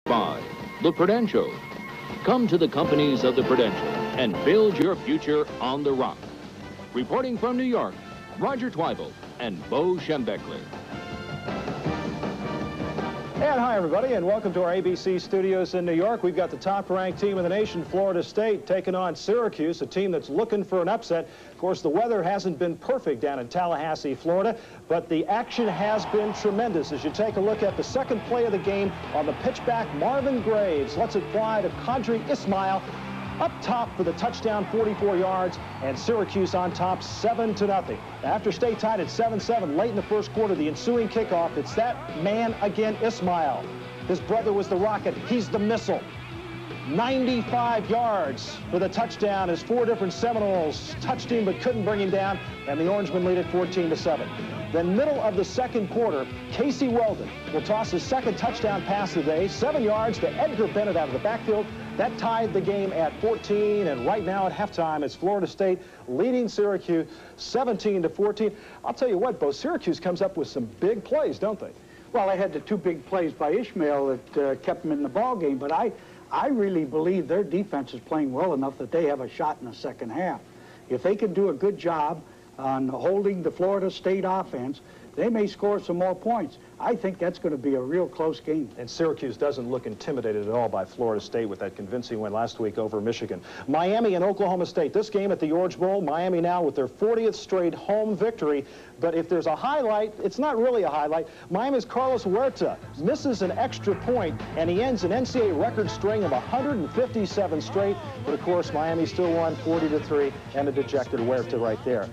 by the Prudential. Come to the companies of the Prudential and build your future on the rock. Reporting from New York, Roger Twyble and Bo Schembechler. And hi, everybody, and welcome to our ABC studios in New York. We've got the top-ranked team in the nation, Florida State, taking on Syracuse, a team that's looking for an upset. Of course, the weather hasn't been perfect down in Tallahassee, Florida, but the action has been tremendous. As you take a look at the second play of the game on the pitchback, Marvin Graves lets it fly to Qadry Ismail up top for the touchdown, 44 yards, and Syracuse on top 7-0. After State tied at 7-7 late in the first quarter, the ensuing kickoff, it's that man again, Ismail. His brother was the rocket. He's the missile. 95 yards for the touchdown as four different Seminoles touched him but couldn't bring him down, and the Orangemen lead it 14-7. Then middle of the second quarter, Casey Weldon will toss his second touchdown pass of the day, 7 yards to Edgar Bennett out of the backfield. That tied the game at 14, and right now at halftime, it's Florida State leading Syracuse 17-14. I'll tell you what, Bo, Syracuse comes up with some big plays, don't they? Well, they had the two big plays by Ishmael that kept them in the ball game, but I really believe their defense is playing well enough that they have a shot in the second half. If they can do a good job on holding the Florida State offense, they may score some more points. I think that's going to be a real close game. And Syracuse doesn't look intimidated at all by Florida State with that convincing win last week over Michigan. Miami and Oklahoma State. This game at the Orange Bowl, Miami now with their 40th straight home victory. But if there's a highlight, it's not really a highlight. Miami's Carlos Huerta misses an extra point, and he ends an NCAA record string of 157 straight. But of course, Miami still won 40-3, and a dejected Huerta right there.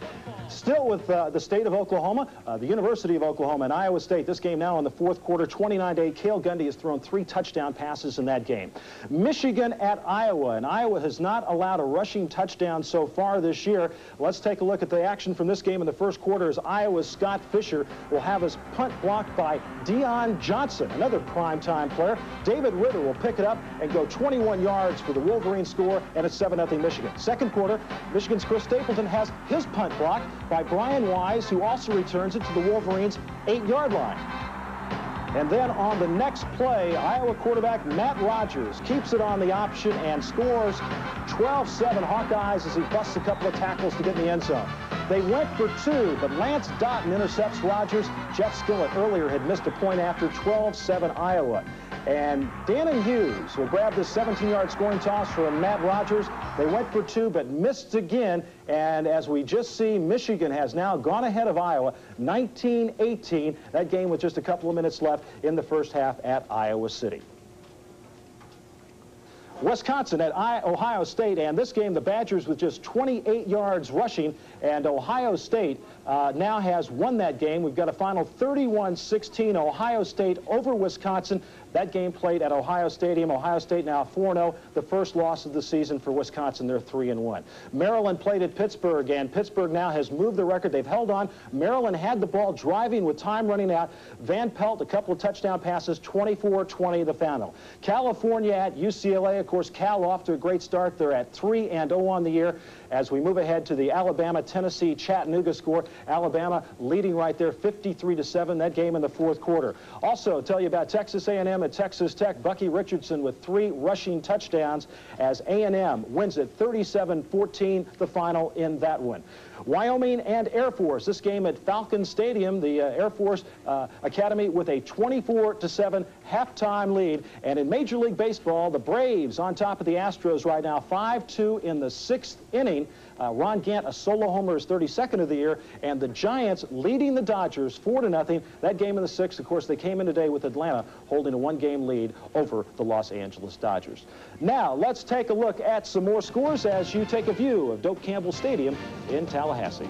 Still with the state of Oklahoma, the University of Oklahoma and Iowa State. This game now in the fourth quarter, 29-8. Cale Gundy has thrown 3 touchdown passes in that game. Michigan at Iowa, and Iowa has not allowed a rushing touchdown so far this year. Let's take a look at the action from this game in the first quarter as Iowa's Scott Fisher will have his punt blocked by Deion Johnson, another primetime player. David Ritter will pick it up and go 21 yards for the Wolverine score, and it's 7-0 Michigan. Second quarter, Michigan's Chris Stapleton has his punt blocked by Brian Wise, who also returns it to the Wolverines' 8-yard line. And then on the next play, Iowa quarterback Matt Rogers keeps it on the option and scores 12-7 Hawkeyes as he busts a couple of tackles to get in the end zone. They went for 2, but Lance Doughton intercepts Rogers. Jeff Skillett earlier had missed a point after 12-7 Iowa. And Dannon Hughes will grab this 17-yard scoring toss from Matt Rogers. They went for 2, but missed again. And as we just see, Michigan has now gone ahead of Iowa, 19-18. That game with just a couple of minutes left in the first half at Iowa City. Wisconsin at Ohio State, and this game the Badgers with just 28 yards rushing, and Ohio State now has won that game. We've got a final 31-16 Ohio State over Wisconsin. That game played at Ohio Stadium. Ohio State now 4-0, the first loss of the season for Wisconsin. They're 3-1. Maryland played at Pittsburgh, and Pittsburgh now has moved the record. They've held on. Maryland had the ball driving with time running out. Van Pelt, a couple of touchdown passes, 24-20 the final. California at UCLA. Of course, Cal off to a great start. They're at 3-0 on the year. As we move ahead to the Alabama-Tennessee Chattanooga score, Alabama leading right there 53-7, that game in the fourth quarter. Also tell you about Texas A&M at Texas Tech. Bucky Richardson with 3 rushing touchdowns as A&M wins it 37-14, the final in that one. Wyoming and Air Force. This game at Falcon Stadium, the Air Force Academy with a 24-7 halftime lead. And in Major League Baseball, the Braves on top of the Astros right now, 5-2 in the 6th inning. Ron Gant, a solo homer, is 32nd of the year, and the Giants leading the Dodgers 4-0. That game in the 6th, of course, they came in today with Atlanta holding a 1-game lead over the Los Angeles Dodgers. Now, let's take a look at some more scores as you take a view of Doak Campbell Stadium in Tallahassee.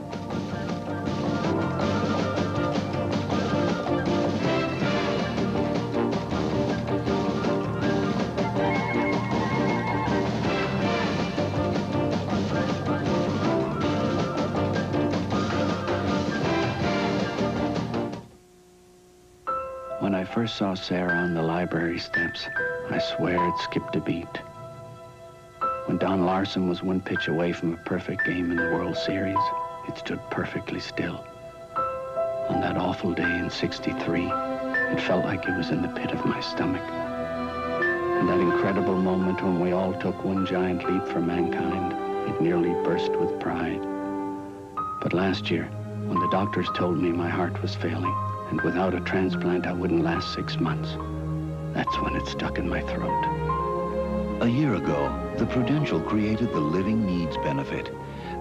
When I first saw Sarah on the library steps, I swear it skipped a beat. When Don Larson was 1 pitch away from a perfect game in the World Series, it stood perfectly still. On that awful day in '63, it felt like it was in the pit of my stomach. And that incredible moment when we all took one giant leap for mankind, it nearly burst with pride. But last year, when the doctors told me my heart was failing, and without a transplant I wouldn't last 6 months, that's when it stuck in my throat. A year ago, the Prudential created the Living Needs benefit.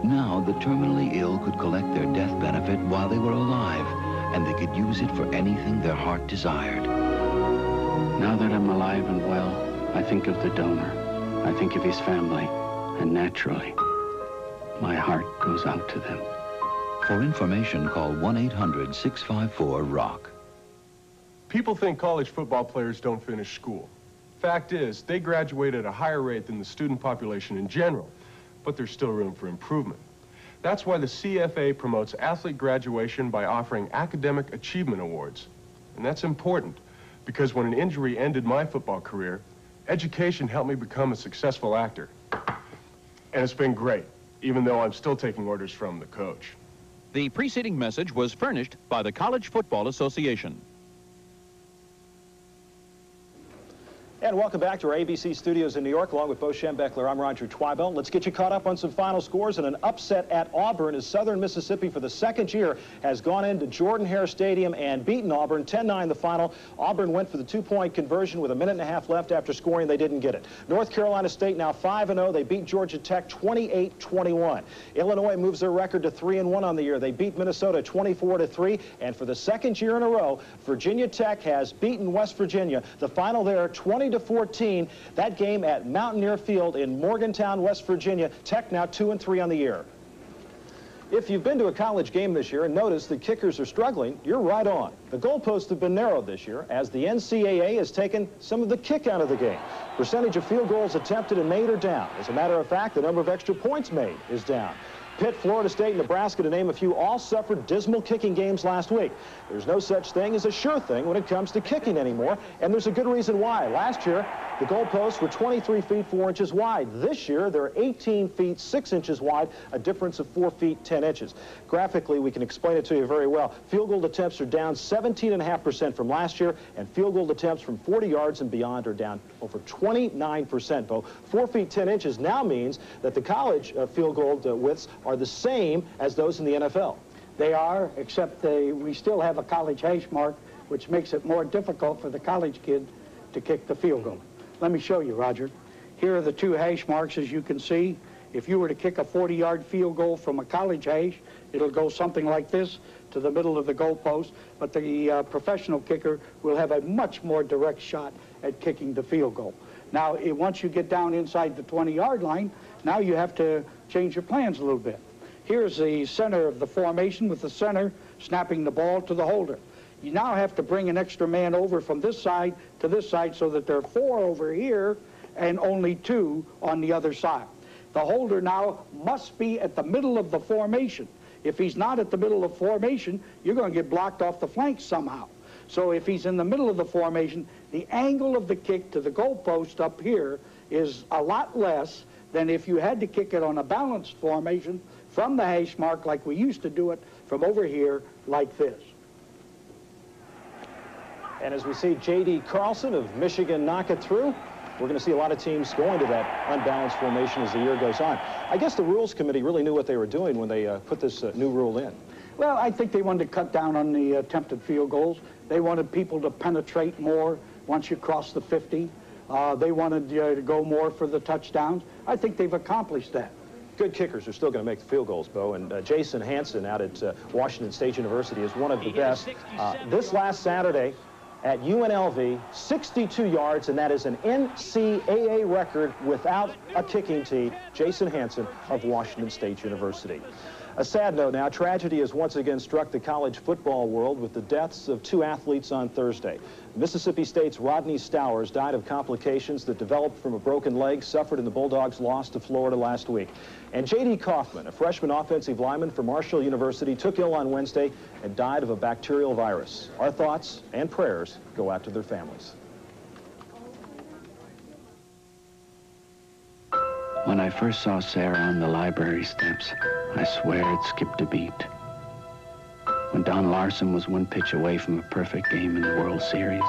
Now, the terminally ill could collect their death benefit while they were alive, and they could use it for anything their heart desired. Now that I'm alive and well, I think of the donor. I think of his family, and naturally, my heart goes out to them. For information, call 1-800-654-ROCK. People think college football players don't finish school. Fact is, they graduate at a higher rate than the student population in general, but there's still room for improvement. That's why the CFA promotes athlete graduation by offering academic achievement awards. And that's important, because when an injury ended my football career, education helped me become a successful actor. And it's been great, even though I'm still taking orders from the coach. The preceding message was furnished by the College Football Association. And welcome back to our ABC studios in New York, along with Bo Schembechler. I'm Roger Twibell. Let's get you caught up on some final scores and an upset at Auburn as Southern Mississippi, for the second year, has gone into Jordan-Hare Stadium and beaten Auburn 10-9 the final. Auburn went for the two-point conversion with a minute and a half left after scoring. They didn't get it. North Carolina State now 5-0. They beat Georgia Tech 28-21. Illinois moves their record to 3-1 on the year. They beat Minnesota 24-3. And for the second year in a row, Virginia Tech has beaten West Virginia. The final there, 20-14. That game at Mountaineer Field in Morgantown, West Virginia. Tech now 2-3 on the year. If you've been to a college game this year and noticed the kickers are struggling, you're right on. The goalposts have been narrowed this year as the NCAA has taken some of the kick out of the game. Percentage of field goals attempted and made are down. As a matter of fact, the number of extra points made is down. Pitt, Florida State, and Nebraska, to name a few, all suffered dismal kicking games last week. There's no such thing as a sure thing when it comes to kicking anymore, and there's a good reason why. Last year, the goalposts were 23 feet 4 inches wide. This year, they're 18 feet 6 inches wide, a difference of 4 feet 10 inches. Graphically, we can explain it to you very well. Field goal attempts are down 17.5% from last year, and field goal attempts from 40 yards and beyond are down over 29%. Bo, 4 feet 10 inches now means that the college field goal widths are the same as those in the NFL. They are, except we still have a college hash mark, which makes it more difficult for the college kid to kick the field goal. Let me show you, Roger. Here are the two hash marks, as you can see. If you were to kick a 40-yard field goal from a college hash, it'll go something like this to the middle of the goalpost, but the professional kicker will have a much more direct shot at kicking the field goal. Now, once you get down inside the 20-yard line, now you have to change your plans a little bit. Here's the center of the formation with the center snapping the ball to the holder. You now have to bring an extra man over from this side to this side so that there are 4 over here and only 2 on the other side. The holder now must be at the middle of the formation. If he's not at the middle of formation, you're going to get blocked off the flanks somehow. So if he's in the middle of the formation, the angle of the kick to the goalpost up here is a lot less than if you had to kick it on a balanced formation from the hash mark like we used to do it from over here like this. And as we see J.D. Carlson of Michigan knock it through, we're going to see a lot of teams going to that unbalanced formation as the year goes on. I guess the Rules Committee really knew what they were doing when they put this new rule in. Well, I think they wanted to cut down on the attempted field goals. They wanted people to penetrate more once you cross the 50. They wanted to go more for the touchdowns. I think they've accomplished that. Good kickers are still going to make the field goals, Bo, and Jason Hansen out at Washington State University is one of the best. This last Saturday at UNLV, 62 yards, and that is an NCAA record without a kicking tee. Jason Hansen of Washington State University. A sad note now, tragedy has once again struck the college football world with the deaths of 2 athletes on Thursday. Mississippi State's Rodney Stowers died of complications that developed from a broken leg suffered in the Bulldogs' loss to Florida last week. And J.D. Kaufman, a freshman offensive lineman from Marshall University, took ill on Wednesday and died of a bacterial virus. Our thoughts and prayers go out to their families. When I first saw Sarah on the library steps, I swear it skipped a beat. When Don Larson was 1 pitch away from a perfect game in the World Series,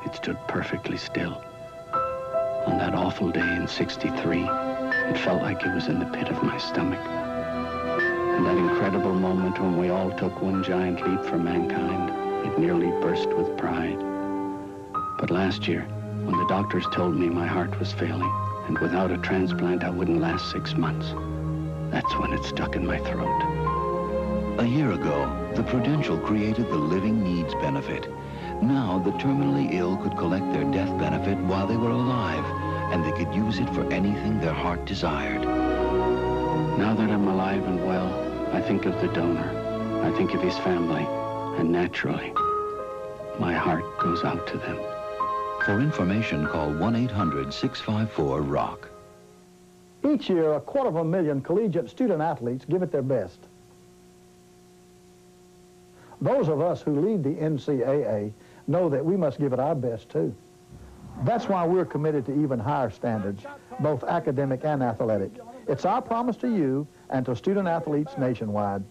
it stood perfectly still. I'll awful day in '63. It felt like it was in the pit of my stomach. And that incredible moment when we all took one giant leap for mankind, it nearly burst with pride. But last year, when the doctors told me my heart was failing, and without a transplant I wouldn't last 6 months, that's when it stuck in my throat. A year ago, the Prudential created the Living Needs Benefit. Now, the terminally ill could collect their death benefit while they were alive, and they could use it for anything their heart desired. Now that I'm alive and well, I think of the donor. I think of his family, and naturally, my heart goes out to them. For information, call 1-800-654-ROCK. Each year, 250,000 collegiate student athletes give it their best. Those of us who lead the NCAA know that we must give it our best, too. That's why we're committed to even higher standards, both academic and athletic. It's our promise to you and to student athletes nationwide.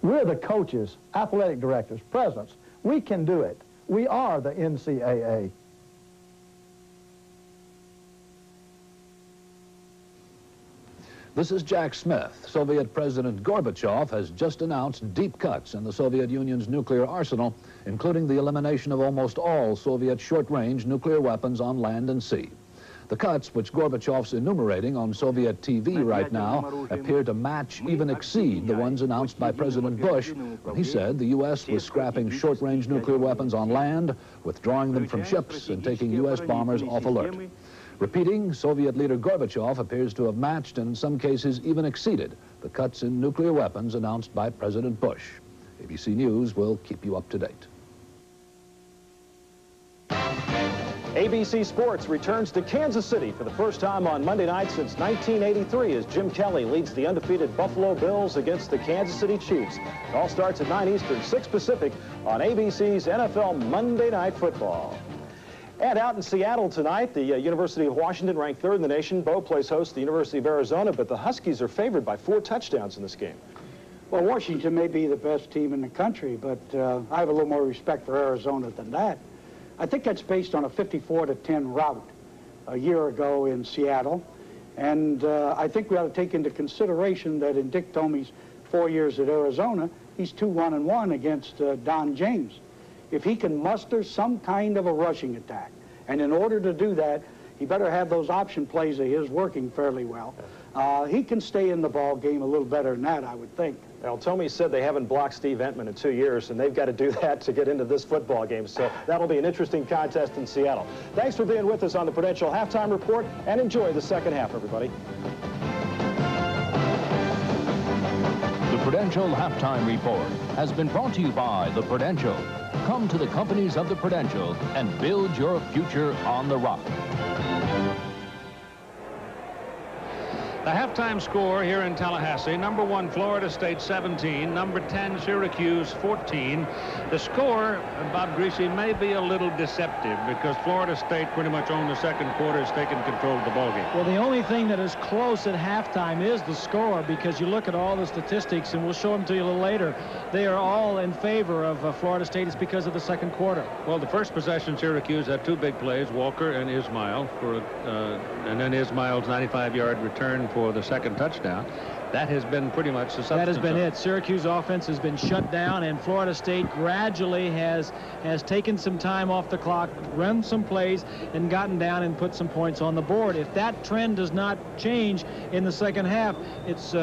We're the coaches, athletic directors, presidents. We can do it. We are the NCAA. This is Jack Smith. Soviet President Gorbachev has just announced deep cuts in the Soviet Union's nuclear arsenal, including the elimination of almost all Soviet short-range nuclear weapons on land and sea. The cuts, which Gorbachev's enumerating on Soviet TV right now, appear to match, even exceed, the ones announced by President Bush when he said the U.S. was scrapping short-range nuclear weapons on land, withdrawing them from ships, and taking U.S. bombers off alert. Repeating, Soviet leader Gorbachev appears to have matched, and in some cases even exceeded, the cuts in nuclear weapons announced by President Bush. ABC News will keep you up to date. ABC Sports returns to Kansas City for the first time on Monday night since 1983 as Jim Kelly leads the undefeated Buffalo Bills against the Kansas City Chiefs. It all starts at 9 Eastern, 6 Pacific on ABC's NFL Monday Night Football. And out in Seattle tonight, the University of Washington, ranked 3rd in the nation. Bo plays host to the University of Arizona, but the Huskies are favored by 4 touchdowns in this game. Well, Washington may be the best team in the country, but I have a little more respect for Arizona than that. I think that's based on a 54-10 rout a year ago in Seattle. And I think we ought to take into consideration that in Dick Tomey's 4 years at Arizona, he's 2-1-1 against Don James. If he can muster some kind of a rushing attack, and in order to do that, he better have those option plays of his working fairly well. He can stay in the ball game a little better than that, I would think. Well, Tomey said they haven't blocked Steve Entman in 2 years, and they've got to do that to get into this football game. So that'll be an interesting contest in Seattle. Thanks for being with us on the Prudential Halftime Report, and enjoy the second half, everybody. The Prudential Halftime Report has been brought to you by the Prudential. Come to the companies of the Prudential and build your future on the rock. The halftime score here in Tallahassee, number 1 Florida State 17, number 10 Syracuse 14. The score, Bob Greasy, may be a little deceptive because Florida State pretty much owned the second quarter, has taken control of the ballgame. Well, the only thing that is close at halftime is the score, because you look at all the statistics, and we'll show them to you a little later. They are all in favor of Florida State. It's because of the second quarter. Well, the first possession, Syracuse had 2 big plays, Walker and Ismail, and then Ismail's 95-yard return for the second touchdown. That has been pretty much the substance. That has been it. Syracuse offense has been shut down, and Florida State gradually has taken some time off the clock, run some plays, and gotten down and put some points on the board. If that trend does not change in the second half, it's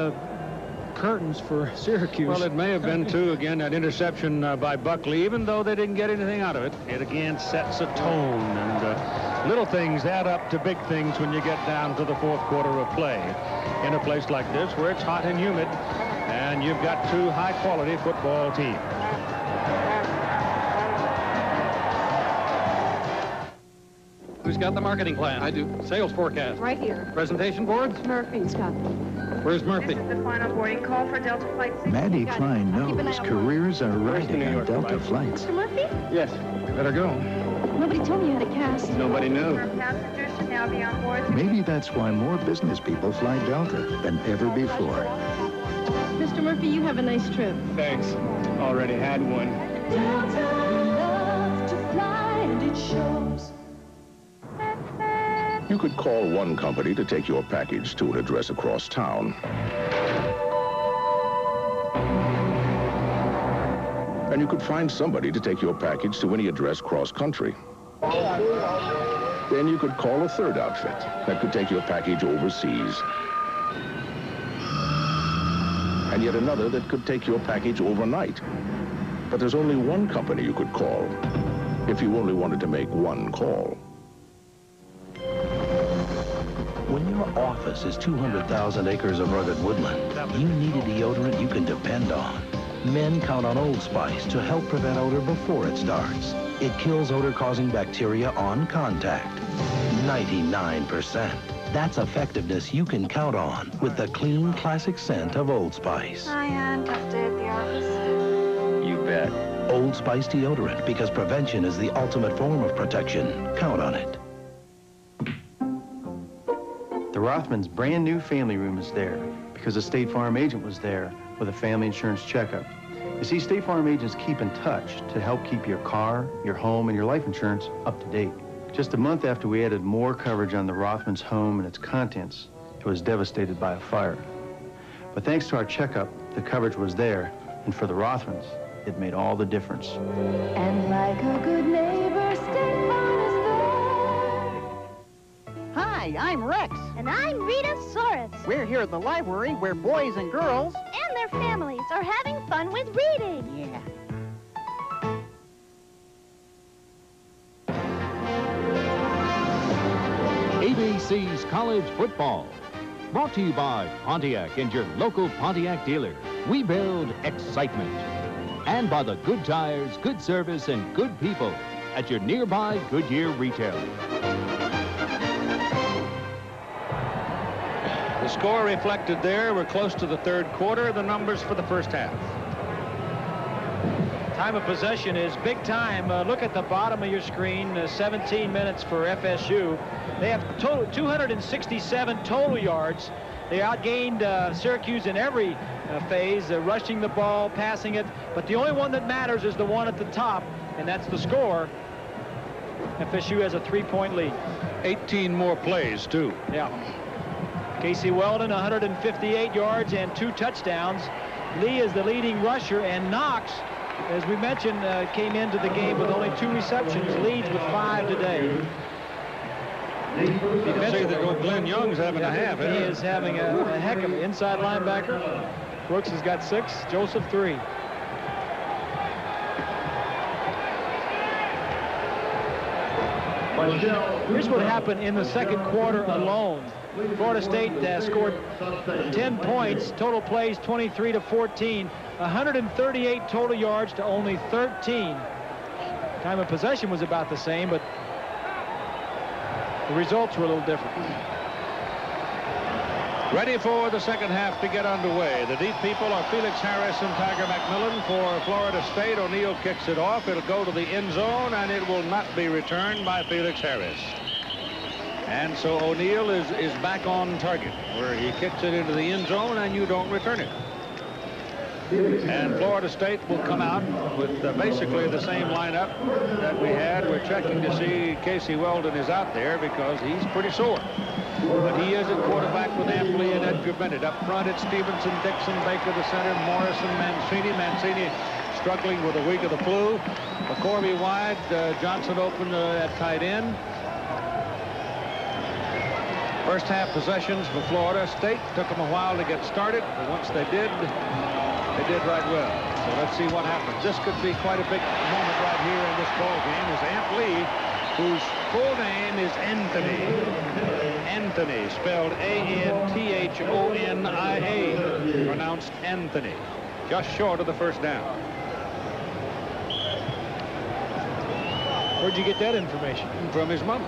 curtains for Syracuse. Well, it may have been, too, again, that interception by Buckley. Even though they didn't get anything out of it, it again sets a tone. And little things add up to big things when you get down to the fourth quarter of play. In a place like this where it's hot and humid, and you've got 2 high-quality football teams. Who's got the marketing plan? I do. Sales forecast? Right here. Presentation boards? Murphy's got them. Where's Murphy? This is the final boarding call for Delta Flight 60. Maddie Klein knows careers are riding on Delta flights. Mr. Murphy? Yes. Better go. Nobody told me you had a cast. Nobody knew. Passengers should now be on board. Maybe that's why more business people fly Delta than ever before. Mr. Murphy, you have a nice trip. Thanks. Already had one. Delta loves to fly, and it shows. You could call one company to take your package to an address across town. And you could find somebody to take your package to any address cross-country. Then you could call a third outfit that could take your package overseas. And yet another that could take your package overnight. But there's only one company you could call if you only wanted to make one call. When your office is 200,000 acres of rugged woodland, you need a deodorant you can depend on. Men count on Old Spice to help prevent odor before it starts. It kills odor-causing bacteria on contact. 99%. That's effectiveness you can count on with the clean, classic scent of Old Spice. Hi, Aunt. Tough day at the office? You bet. Old Spice deodorant, because prevention is the ultimate form of protection. Count on it. The Rothmans' brand new family room is there because a State Farm agent was there with a family insurance checkup. You see, State Farm agents keep in touch to help keep your car, your home, and your life insurance up to date. Just a month after we added more coverage on the Rothmans' home and its contents, it was devastated by a fire. But thanks to our checkup, the coverage was there, and for the Rothmans, it made all the difference. And like a good neighbor, State Farm is there. Hi, I'm Rex. And I'm Rita Soros. We're here at the library where boys and girls and their families are having fun with reading. Yeah. ABC's College Football. Brought to you by Pontiac and your local Pontiac dealer. We build excitement. And by the good tires, good service, and good people at your nearby Goodyear retailer. The score reflected there. We're close to the third quarter. The numbers for the first half. Time of possession is big time. Look at the bottom of your screen. 17 minutes for FSU. They have 267 total yards. They outgained Syracuse in every phase, rushing the ball, passing it. But the only one that matters is the one at the top, and that's the score. FSU has a 3-point lead. 18 more plays, too. Yeah. Casey Weldon, 158 yards and 2 touchdowns. Lee is the leading rusher, and Knox, as we mentioned, came into the game with only 2 receptions, leads with 5 today. You can say that Glenn Young's having a half. He is having a heck of an inside linebacker. Brooks has got 6, Joseph 3. Here's what happened in the second quarter alone. Florida State scored 10 points, total plays 23 to 14, 138 total yards to only 13. Time of possession was about the same, but the results were a little different. Ready for the second half to get underway. The deep people are Felix Harris and Tiger McMillan for Florida State. O'Neal kicks it off. It'll go to the end zone, and it will not be returned by Felix Harris. And so O'Neal is back on target, where he kicks it into the end zone, and you don't return it. And Florida State will come out with basically the same lineup that we had. We're checking to see Casey Weldon is out there because he's pretty sore. But he is at quarterback with Ampley and Edgar Bennett. Up front, it's Stevenson, Dixon, Baker, the center, Morrison, Mancini. Mancini struggling with a week of the flu. McCorvey wide, Johnson open at tight end. First half possessions for Florida State. Took them a while to get started, but once they did right well. So let's see what happens. This could be quite a big moment right here in this ball game as Ant Lee, whose full name is Anthony. Anthony, spelled A-N-T-H-O-N-I-A, pronounced Anthony. Just short of the first down. Where'd you get that information? From his mama.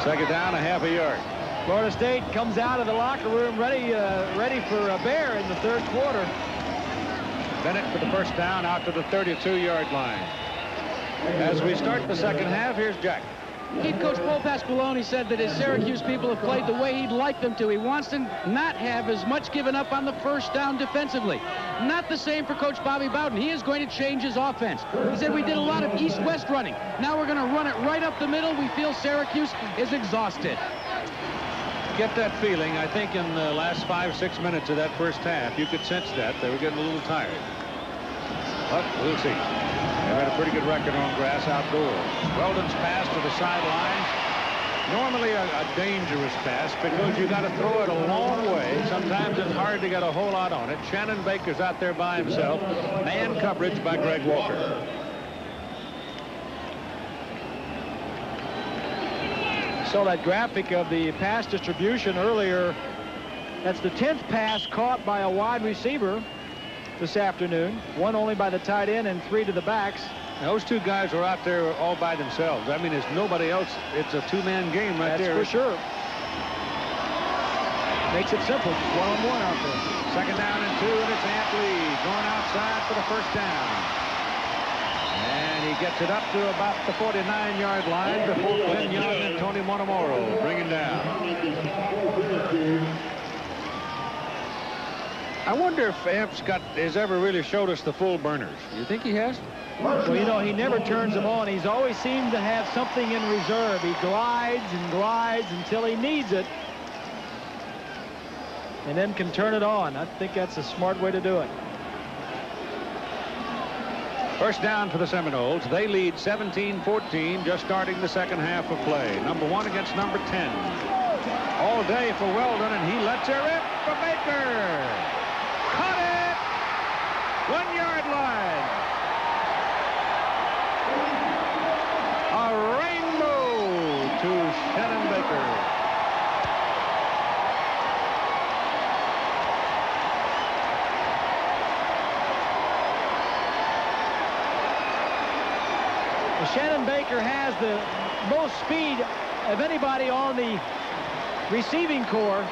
Second down, a half a yard. Florida State comes out of the locker room ready for a bear in the third quarter. Bennett for the first down out to the 32-yard line. As we start the second half, here's Jack. Head coach Paul Pasqualoni said that his Syracuse people have played the way he'd like them to. He wants to not have as much given up on the first down defensively. Not the same for Coach Bobby Bowden. He is going to change his offense. He said we did a lot of east-west running. Now we're going to run it right up the middle. We feel Syracuse is exhausted. Get that feeling. I think in the last 5-6 minutes of that first half, you could sense that. They were getting a little tired. But we'll see. They've had a pretty good record on grass outdoors. Weldon's pass to the sideline. Normally a dangerous pass because you got to throw it a long way. Sometimes it's hard to get a whole lot on it. Shannon Baker's out there by himself. Man coverage by Greg Walker. Saw that graphic of the pass distribution earlier. That's the 10th pass caught by a wide receiver this afternoon. One only by the tight end and 3 to the backs. Those two guys are out there all by themselves. I mean, there's nobody else. It's a two-man game right there. That's for sure. Makes it simple. Just one-on-one out there. Second down and 2, and it's Antley going outside for the first down. And he gets it up to about the 49-yard line before Glenn Young and Tony Montemoro bring him down. I wonder if Amps has ever really showed us the full burners. You think he has? Well, you know, he never turns them on. He's always seemed to have something in reserve. He glides and glides until he needs it, and then can turn it on. I think that's a smart way to do it. First down for the Seminoles. They lead 17-14, just starting the second half of play. Number 1 against number 10. All day for Weldon, and he lets her rip for Baker. Caught it! 1-yard line. A rainbow to Shannon Baker. Shannon Baker has the most speed of anybody on the receiving corps.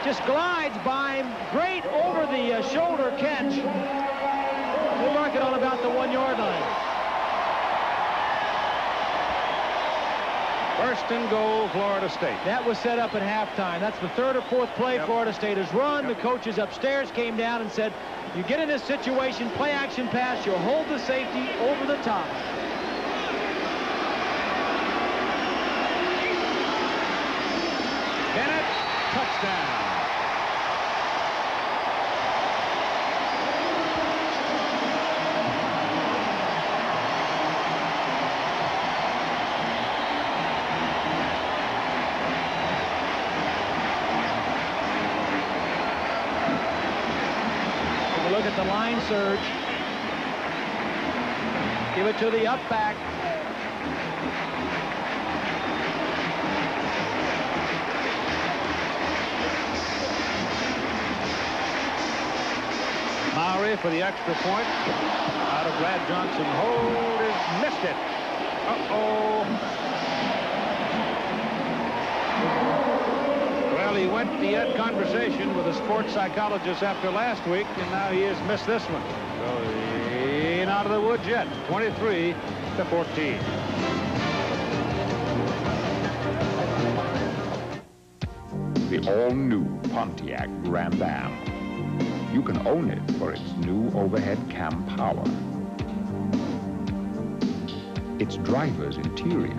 Just glides by him, great over the shoulder catch. We'll mark it on about the 1-yard line. First and goal, Florida State. That was set up at halftime. That's the 3rd or 4th play Florida State has run. The coaches upstairs came down and said, you get in this situation, play action pass, you'll hold the safety over the top. Bennett, touchdown. Look at the line surge. Give it to the up back. Mowry for the extra point. Out of Brad Johnson. Hold is missed it. Uh-oh. Well, he went he had conversation with a sports psychologist after last week, and now he has missed this one. So he ain't out of the woods yet. 23-14. The all-new Pontiac Grand Am. You can own it for its new overhead cam power, its driver's interior,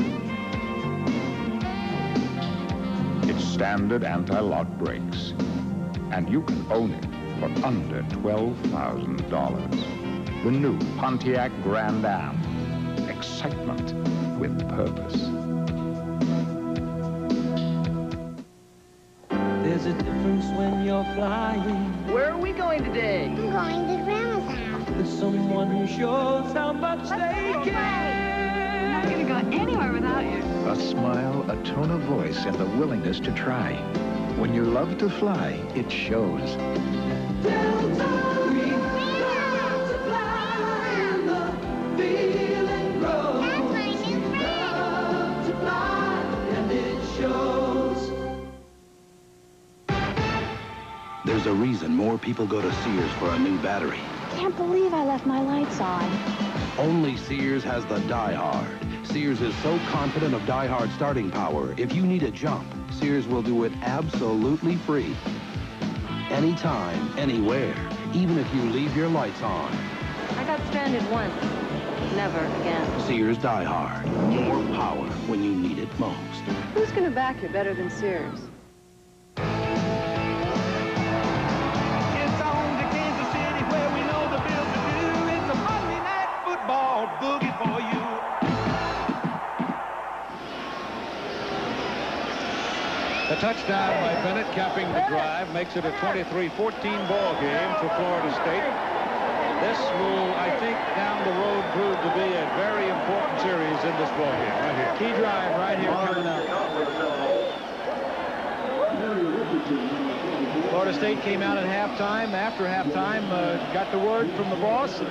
its standard anti-lock brakes, and you can own it for under $12,000. The new Pontiac Grand Am. Excitement with purpose. There's a difference when you're flying. Where are we going today? I'm going to Grandma's house. With someone who shows how much they care. I'm not going to go anywhere without you. A smile, a tone of voice, and the willingness to try. When you love to fly, it shows. There's a reason more people go to Sears for a new battery. Can't believe I left my lights on. Only Sears has the Die Hard. Sears is so confident of Die Hard starting power, if you need a jump, Sears will do it absolutely free. Anytime, anywhere, even if you leave your lights on. I got stranded once. Never again. Sears Die Hard. More power when you need it most. Who's going to back you better than Sears? It's on to Kansas City where we know the Bills are due. It's a Monday night football boogie for you. A touchdown by Bennett capping the drive makes it a 23-14 ball game for Florida State. This will, I think, down the road prove to be a very important series in this ball game right here. Key drive right here coming up. Florida State came out at halftime. After halftime, got the word from the boss,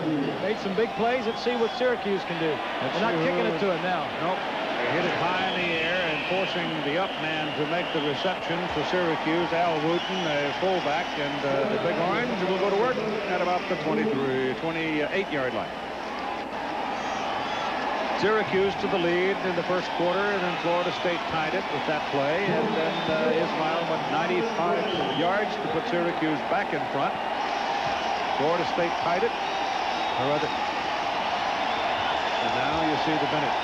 made some big plays. Let's see what Syracuse can do. They're not kicking it to him now. Nope. They hit it high in the air and forcing the up man to make the reception for Syracuse. Al Wooten, a fullback, and the Big Orange will go to work at about the 28-yard line. Syracuse to the lead in the first quarter, and then Florida State tied it with that play, and then Ismail went 95 yards to put Syracuse back in front. Florida State tied it. And now you see the Bennett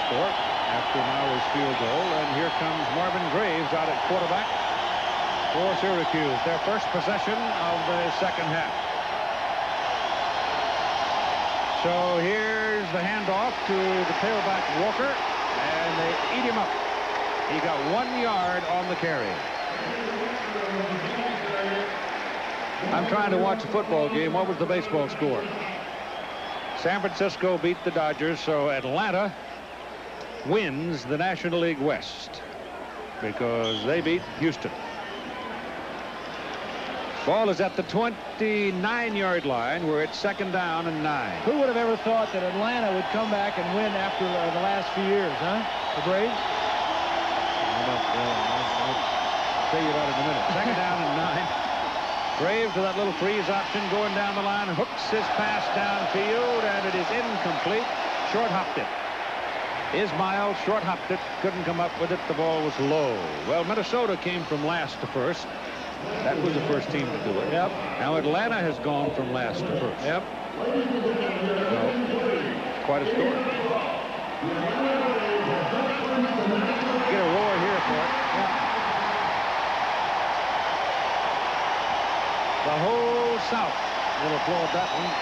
score after Mauer's field goal, and here comes Marvin Graves out at quarterback for Syracuse, their first possession of the second half. So here's the handoff to the tailback Walker, and they eat him up. He got 1 yard on the carry. I'm trying to watch a football game. What was the baseball score? San Francisco beat the Dodgers, so Atlanta wins the National League West because they beat Houston. Ball is at the 29-yard line. We're at second down and 9. Who would have ever thought that Atlanta would come back and win after the last few years, huh? The Braves? I'll tell you about it in a minute. Second down and 9. Graves to that little freeze option going down the line, hooks his pass downfield, and it is incomplete. Short hopped it. Ismail short hopped it, couldn't come up with it. The ball was low. Well, Minnesota came from last to first. That was the first team to do it. Yep. Now Atlanta has gone from last to first. Yep. So, it's quite a story. Get a roar here for it. Yeah. The whole South will applaud that one.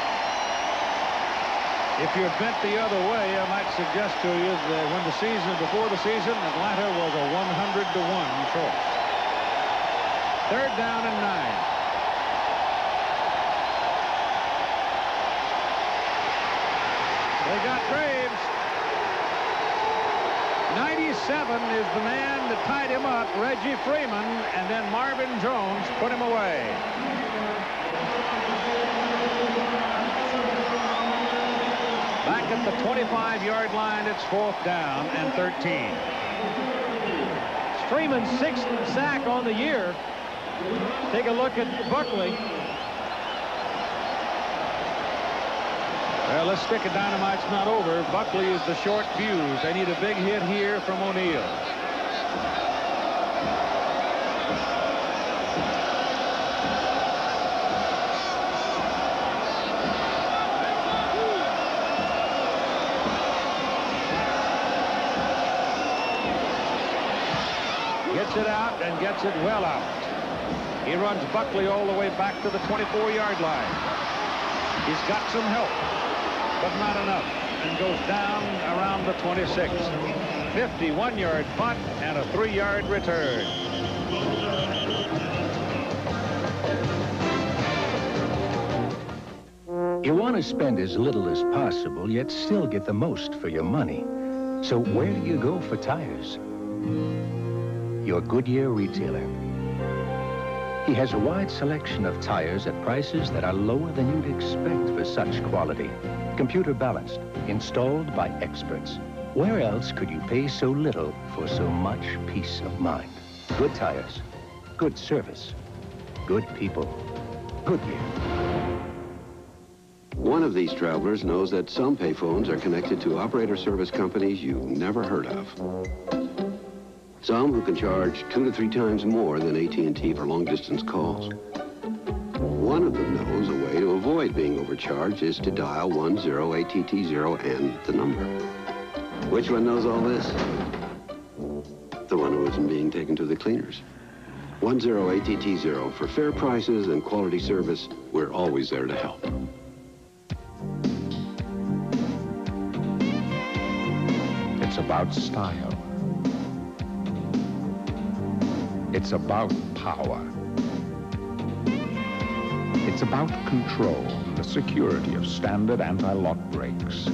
If you're bent the other way, I might suggest to you that before the season, Atlanta was a 100-to-1 choice. Third down and 9. They got Graves. 97 is the man that tied him up, Reggie Freeman, and then Marvin Jones put him away. Back at the 25-yard line, it's fourth down and 13. Freeman's 6th sack on the year. Take a look at Buckley. Well, this stick of dynamite's not over. Buckley is the short fuse. They need a big hit here from O'Neal. Gets it out and gets it well out. He runs Buckley all the way back to the 24-yard line. He's got some help, but not enough, and goes down around the 26. 51-yard punt and a 3-yard return. You want to spend as little as possible, yet still get the most for your money. So where do you go for tires? Your Goodyear retailer. He has a wide selection of tires at prices that are lower than you'd expect for such quality. Computer balanced, installed by experts. Where else could you pay so little for so much peace of mind? Good tires, good service, good people. Goodyear. One of these travelers knows that some payphones are connected to operator service companies you've never heard of. Some who can charge 2 to 3 times more than AT&T for long-distance calls. One of them knows a way to avoid being overcharged is to dial 10ATT0 and the number. Which one knows all this? The one who isn't being taken to the cleaners. 10ATT0 for fair prices and quality service. We're always there to help. It's about style. It's about power. It's about control and the security of standard anti-lock brakes.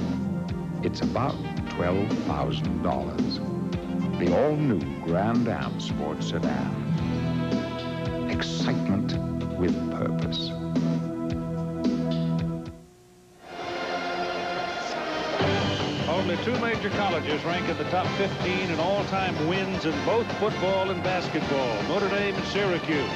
It's about $12,000. The all-new Grand Am Sports Sedan. Excitement with purpose. Only 2 major colleges rank in the top 15 in all-time wins in both football and basketball, Notre Dame and Syracuse.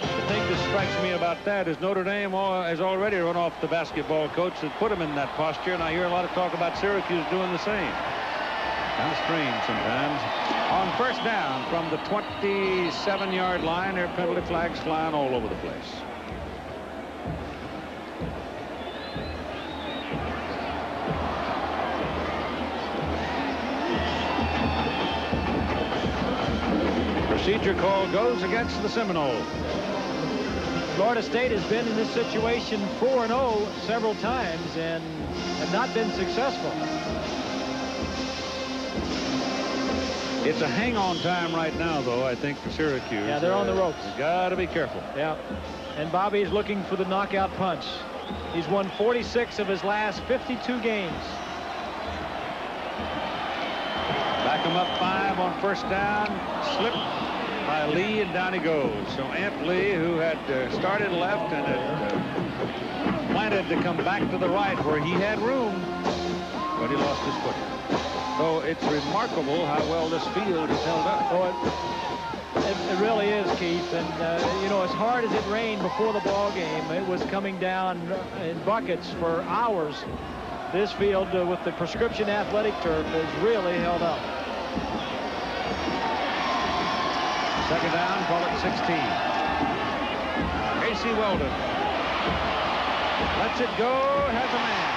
The thing that strikes me about that is Notre Dame has already run off the basketball coach that put him in that posture, and I hear a lot of talk about Syracuse doing the same. Kind of strange sometimes. On first down from the 27-yard line, there are penalty flags flying all over the place. Procedure call goes against the Seminoles. Florida State has been in this situation 4-0 several times and have not been successful. It's a hang-on time right now, though, I think, for Syracuse. Yeah, they're on the ropes. You got to be careful. Yeah, and Bobby's looking for the knockout punch. He's won 46 of his last 52 games. Back him up 5 on first down. Slip by Lee, and down he goes. So Amp Lee, who had started left and had planted to come back to the right where he had room, but he lost his foot. So it's remarkable how well this field is held up. Oh, it really is, Keith. And, you know, as hard as it rained before the ball game, it was coming down in buckets for hours. This field with the prescription athletic turf has really held up. Second down, call it 16. Casey Weldon lets it go, has a man.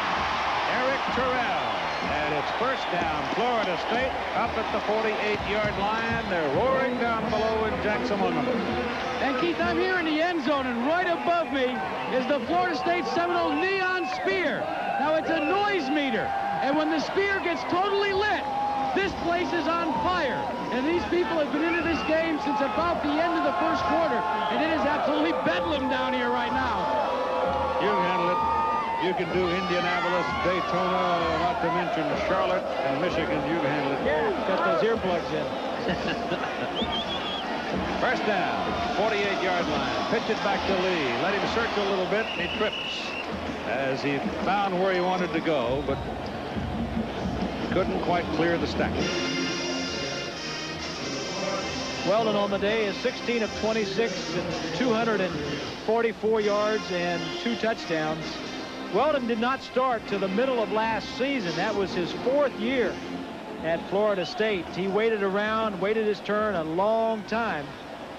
Eric Terrell. And it's first down, Florida State up at the 48-yard line. They're roaring down below in Jackson, Montgomery. And Keith, I'm here in the end zone, and right above me is the Florida State Seminole neon spear. Now it's a noise meter, and when the spear gets totally lit, this place is on fire. And these people have been into this game since about the end of the first quarter, and it is absolutely bedlam down here right now. You can handle it. You can do Indianapolis, Daytona, not to mention Charlotte and Michigan. You can handle it. Yeah, got those earplugs in. First down, 48-yard line. Pitch it back to Lee. Let him search a little bit, and he trips as he found where he wanted to go, but couldn't quite clear the stack. Weldon on the day is 16 of 26 and 244 yards and 2 touchdowns. Weldon did not start to the middle of last season. That was his 4th year at Florida State. He waited around, waited his turn a long time.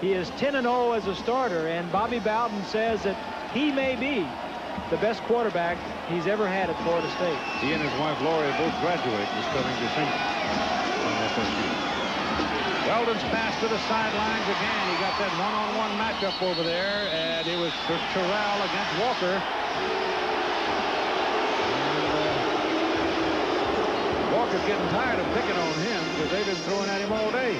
He is 10-0 as a starter, and Bobby Bowden says that he may be the best quarterback he's ever had at Florida State. He and his wife Lori both graduate this coming December from FSU. Weldon's pass to the sidelines again. He got that one-on-one matchup over there, and it was for Terrell against Walker. Walker's getting tired of picking on him because they've been throwing at him all day.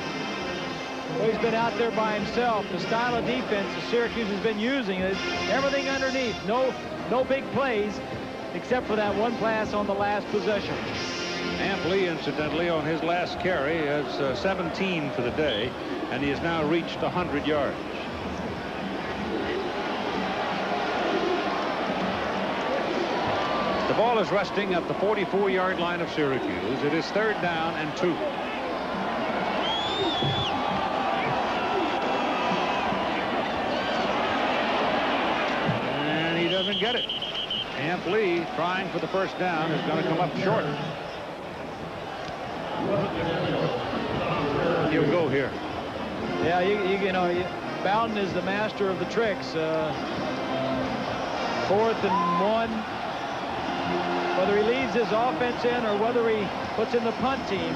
Well, he's been out there by himself. The style of defense that Syracuse has been using is everything underneath. No big plays except for that one pass on the last possession. Amp Lee, incidentally, on his last carry has 17 for the day, and he has now reached 100 yards. The ball is resting at the 44-yard line of Syracuse. It is 3rd down and 2. And he doesn't get it. Amp Lee, trying for the first down, is going to come up short. He'll go here. Yeah, you know, Bowden is the master of the tricks. 4th and 1. Whether he leads his offense in or whether he puts in the punt team.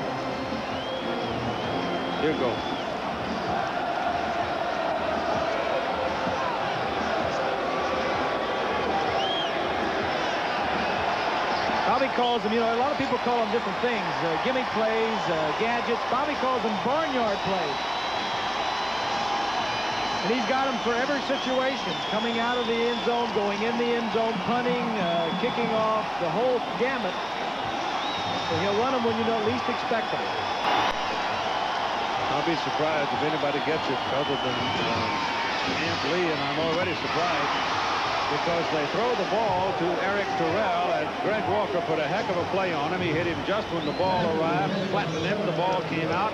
Here go. Bobby calls them, you know, a lot of people call them different things. Gimme plays, gadgets. Bobby calls them barnyard plays. And he's got them for every situation. Coming out of the end zone, going in the end zone, punting, kicking off, the whole gamut. So he'll run them when you don't least expect them. I'll be surprised if anybody gets it other than Amp Lee, and I'm already surprised because they throw the ball to Eric Terrell, and Greg Walker put a heck of a play on him. He hit him just when the ball arrived, flattened him, the ball came out.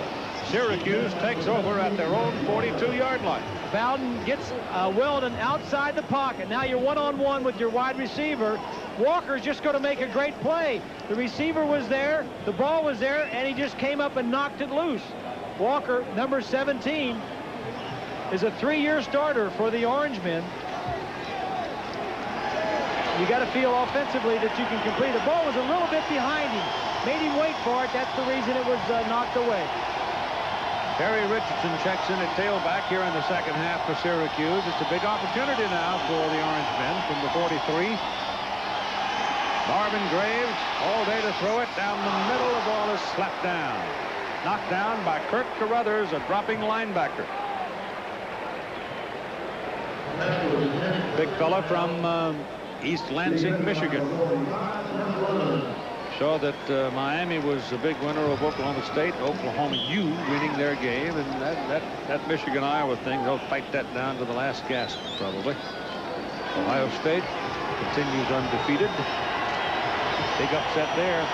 Syracuse takes over at their own 42-yard line. Bowden gets Weldon outside the pocket. Now you're one-on-one with your wide receiver. Walker's just going to make a great play. The receiver was there, the ball was there, and he just came up and knocked it loose. Walker, number 17, is a 3-year starter for the Orangemen. You got to feel offensively that you can complete. The ball was a little bit behind him. Made him wait for it. That's the reason it was knocked away. Terry Richardson checks in at tailback here in the second half for Syracuse. It's a big opportunity now for the Orangemen from the 43. Marvin Graves, all day to throw it down the middle. The ball is slapped down. Knocked down by Kirk Carruthers, a dropping linebacker. Big fella from East Lansing, Michigan. Saw that Miami was a big winner of Oklahoma State. Oklahoma U winning their game, and that Michigan-Iowa thing, they'll fight that down to the last gasp, probably. Ohio State continues undefeated. Big upset there in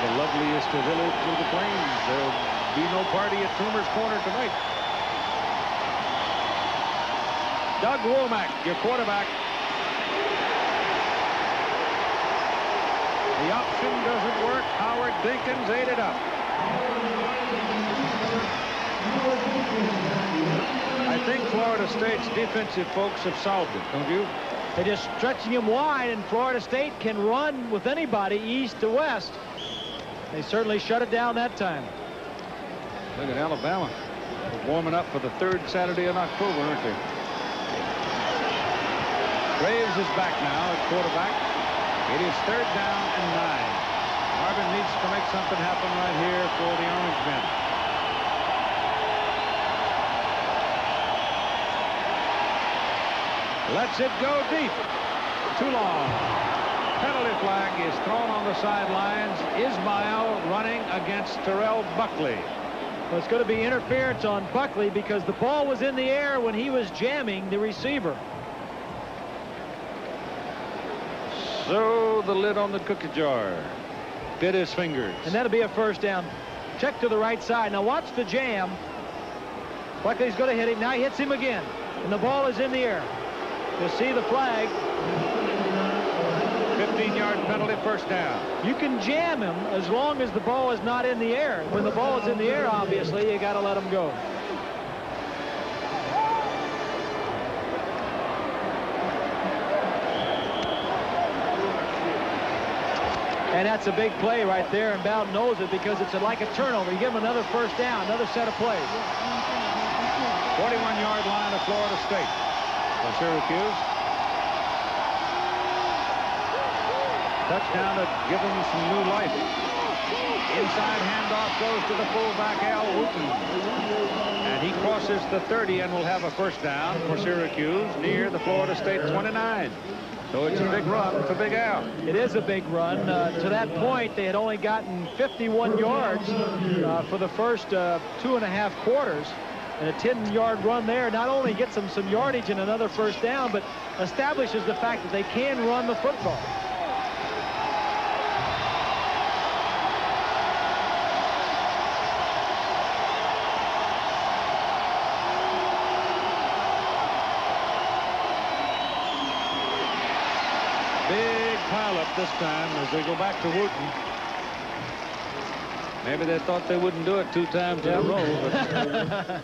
the loveliest of village of the Plains. There'll be no party at Toomer's Corner tonight. Doug Womack, your quarterback. The option doesn't work. Howard Dinkins ate it up. I think Florida State's defensive folks have solved it, don't you? They're just stretching him wide, and Florida State can run with anybody east to west. They certainly shut it down that time. Look at Alabama. They're warming up for the 3rd Saturday in October, aren't they? Graves is back now at quarterback. It is 3rd down and 9. Marvin needs to make something happen right here for the Orangemen. Lets it go deep. Too long. Penalty flag is thrown on the sidelines. Ismail running against Terrell Buckley. Well, it's going to be interference on Buckley because the ball was in the air when he was jamming the receiver. So the lid on the cookie jar bit his fingers. And that'll be a first down. Check to the right side. Now watch the jam. Buckley's going to hit him. Now he hits him again. And the ball is in the air. You'll see the flag. 15-yard penalty, first down. You can jam him as long as the ball is not in the air. When the ball is in the air, obviously, you got to let him go. And that's a big play right there, and Bowden knows it because it's like a turnover. You give him another first down, another set of plays. 41-yard line of Florida State for Syracuse. Touchdown to give them some new life. Inside handoff goes to the fullback, Al Wooten. And he crosses the 30 and will have a first down for Syracuse near the Florida State 29. So it's a big run for Big Al. It is a big run. To that point, they had only gotten 51 yards for the first 2.5 quarters. And a 10-yard run there not only gets them some yardage and another first down, but establishes the fact that they can run the football. Big pileup this time as they go back to Wooten. Maybe they thought they wouldn't do it 2 times in a row, but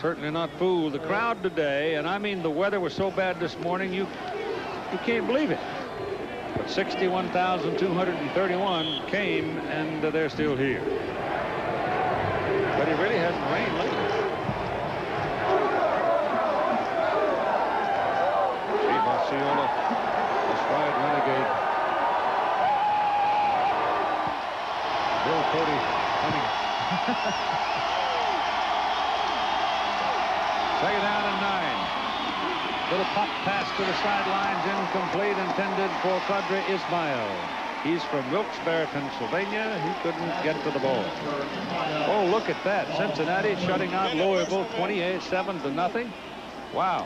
certainly not fooled. The crowd today, and I mean the weather was so bad this morning, you can't believe it. But 61,231 came, and they're still here. But it really hasn't rained lately. Chief Osceola, the Stride Renegade. Bill Cody coming. Second down and 9. Little pop pass to the sidelines, incomplete, intended for Qadri Ismail. He's from Wilkes-Barre, Pennsylvania. He couldn't get to the ball. Oh, look at that. Cincinnati shutting out Louisville 28-7-0. Wow.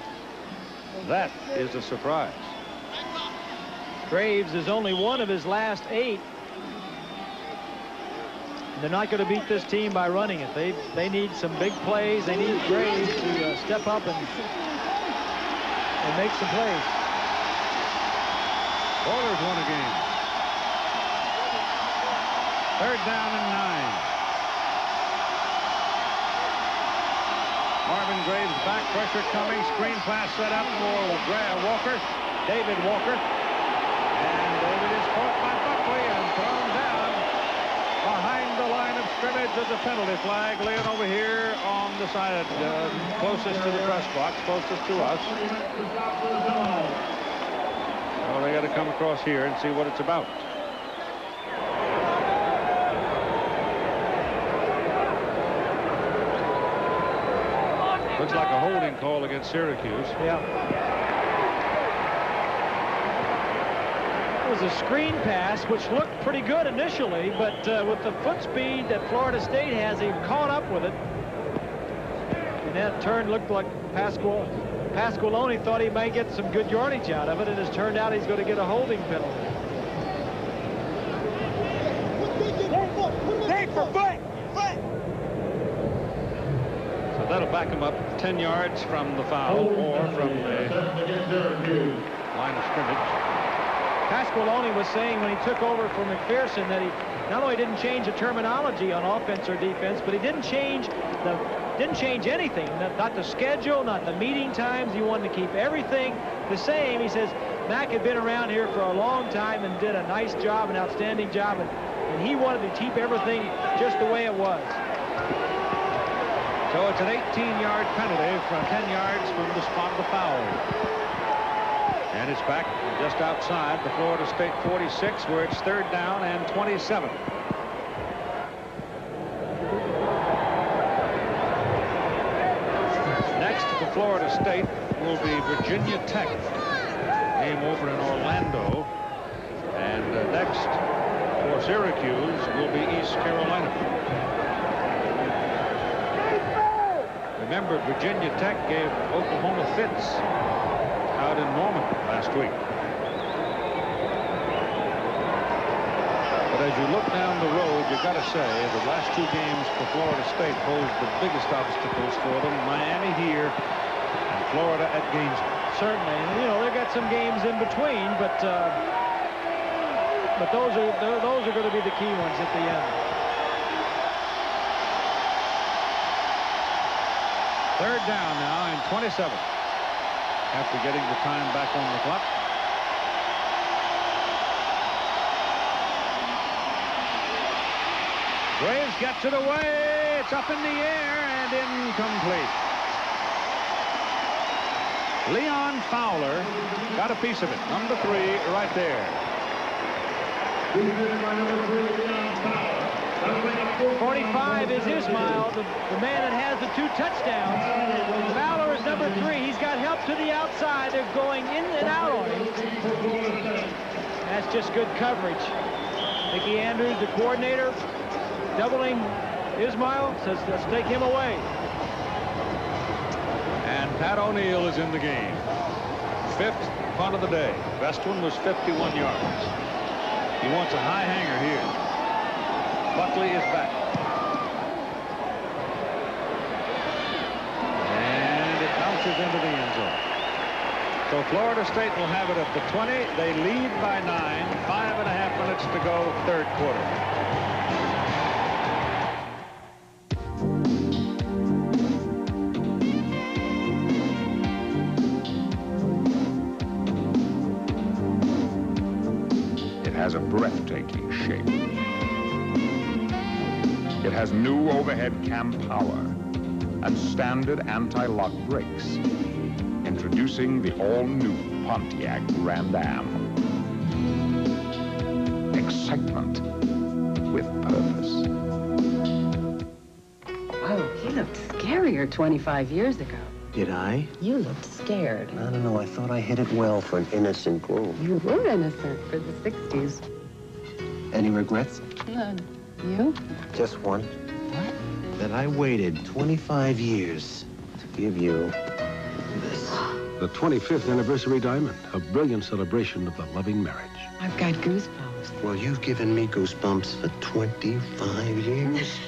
That is a surprise. Graves is only one of his last 8. They're not going to beat this team by running it. They need some big plays. They need Graves to step up and make some plays. Oilers won a game. Third down and 9. Marvin Graves back, pressure coming, screen pass set up for Walker, David Walker. And David is caught by Buckley and thrown down behind the line of scrimmage as a penalty flag, laying over here on the side closest to the press box, closest to us. Well, they got to come across here and see what it's about. Looks like a holding call against Syracuse. Yeah. It was a screen pass, which looked pretty good initially, but with the foot speed that Florida State has, he caught up with it. And that turn looked like Pasqualoni thought he might get some good yardage out of it, and it's turned out he's going to get a holding penalty. So that'll back him up 10 yards from the foul or from the line of scrimmage. Pasqualoni was saying when he took over for McPherson that he not only didn't change the terminology on offense or defense, but he didn't change anything. Not the schedule, not the meeting times. He wanted to keep everything the same. He says Mac had been around here for a long time and did a nice job, an outstanding job, and he wanted to keep everything just the way it was. So it's an 18-yard penalty from 10 yards from the spot of the foul. And it's back just outside the Florida State 46, where it's third down and 27. Next for Florida State will be Virginia Tech. Game over in Orlando. And next for Syracuse will be East Carolina. Remember, Virginia Tech gave Oklahoma fits out in Norman last week. But as you look down the road, you've got to say the last 2 games for Florida State posed the biggest obstacles for them. Miami here and Florida at Gainesville. Certainly, you know, they've got some games in between, but those are going to be the key ones at the end. Third down now and 27. After getting the time back on the clock. Graves gets it away. It's up in the air and incomplete. Leon Fowler got a piece of it. Number 3 right there. 45 is Ismail, the man that has the 2 touchdowns. Fowler is number 3. He's got help to the outside. They're going in and out on him. That's just good coverage. Mickey Andrews, the coordinator, doubling Ismail, says let's take him away. And Pat O'Neill is in the game. 5th punt of the day. Best one was 51 yards. He wants a high hanger here. Buckley is back. And it bounces into the end zone. So So Florida State will have it at the 20. They lead by 9. 5.5 minutes to go, third quarter. It has a breathtaking shape. It has new overhead cam power and standard anti-lock brakes. Introducing the all-new Pontiac Grand Am. Excitement with purpose. Whoa, you looked scarier 25 years ago. Did I? You looked scared. I don't know. I thought I hit it well for an innocent groom. You were innocent for the 60s. Any regrets? None. You? Just one. What? That I waited 25 years to give you this. The 25th anniversary diamond, a brilliant celebration of the loving marriage. I've got goosebumps. Well, you've given me goosebumps for 25 years.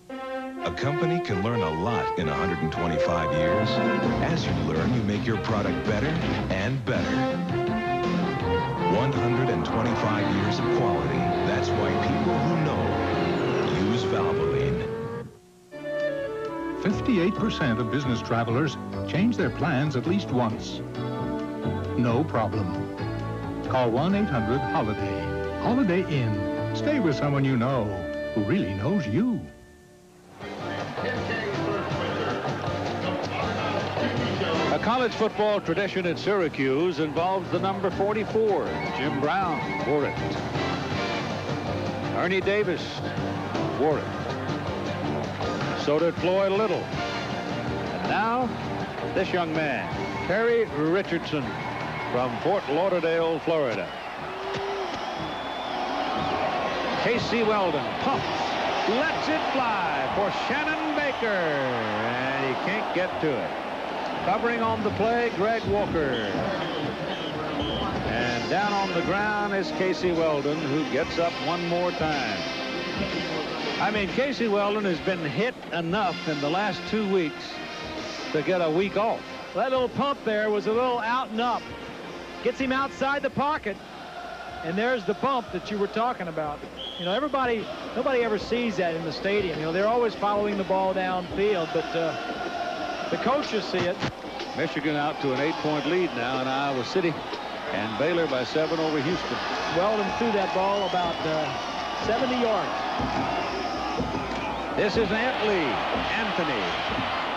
A company can learn a lot in 125 years. As you learn, you make your product better and better. 125 years of quality. That's why people who know use Valvoline. 58% of business travelers change their plans at least once. No problem. Call 1-800-HOLIDAY. Holiday Inn. Stay with someone you know who really knows you. A college football tradition at Syracuse involves the number 44, Jim Brown, wore it. Ernie Davis wore it. So did Floyd Little. And now, this young man, Terry Richardson from Fort Lauderdale, Florida. Casey Weldon pumps, lets it fly for Shannon Baker, and he can't get to it. Covering on the play, Greg Walker. And down on the ground is Casey Weldon, who gets up one more time. I mean, Casey Weldon has been hit enough in the last 2 weeks to get a week off. That little pump there was a little out and up. Gets him outside the pocket. And there's the bump that you were talking about. You know, nobody ever sees that in the stadium. You know, they're always following the ball downfield, but the coaches see it. Michigan out to an 8-point lead now in Iowa City, and Baylor by 7 over Houston. Weldon threw that ball about 70 yards. This is Anthony,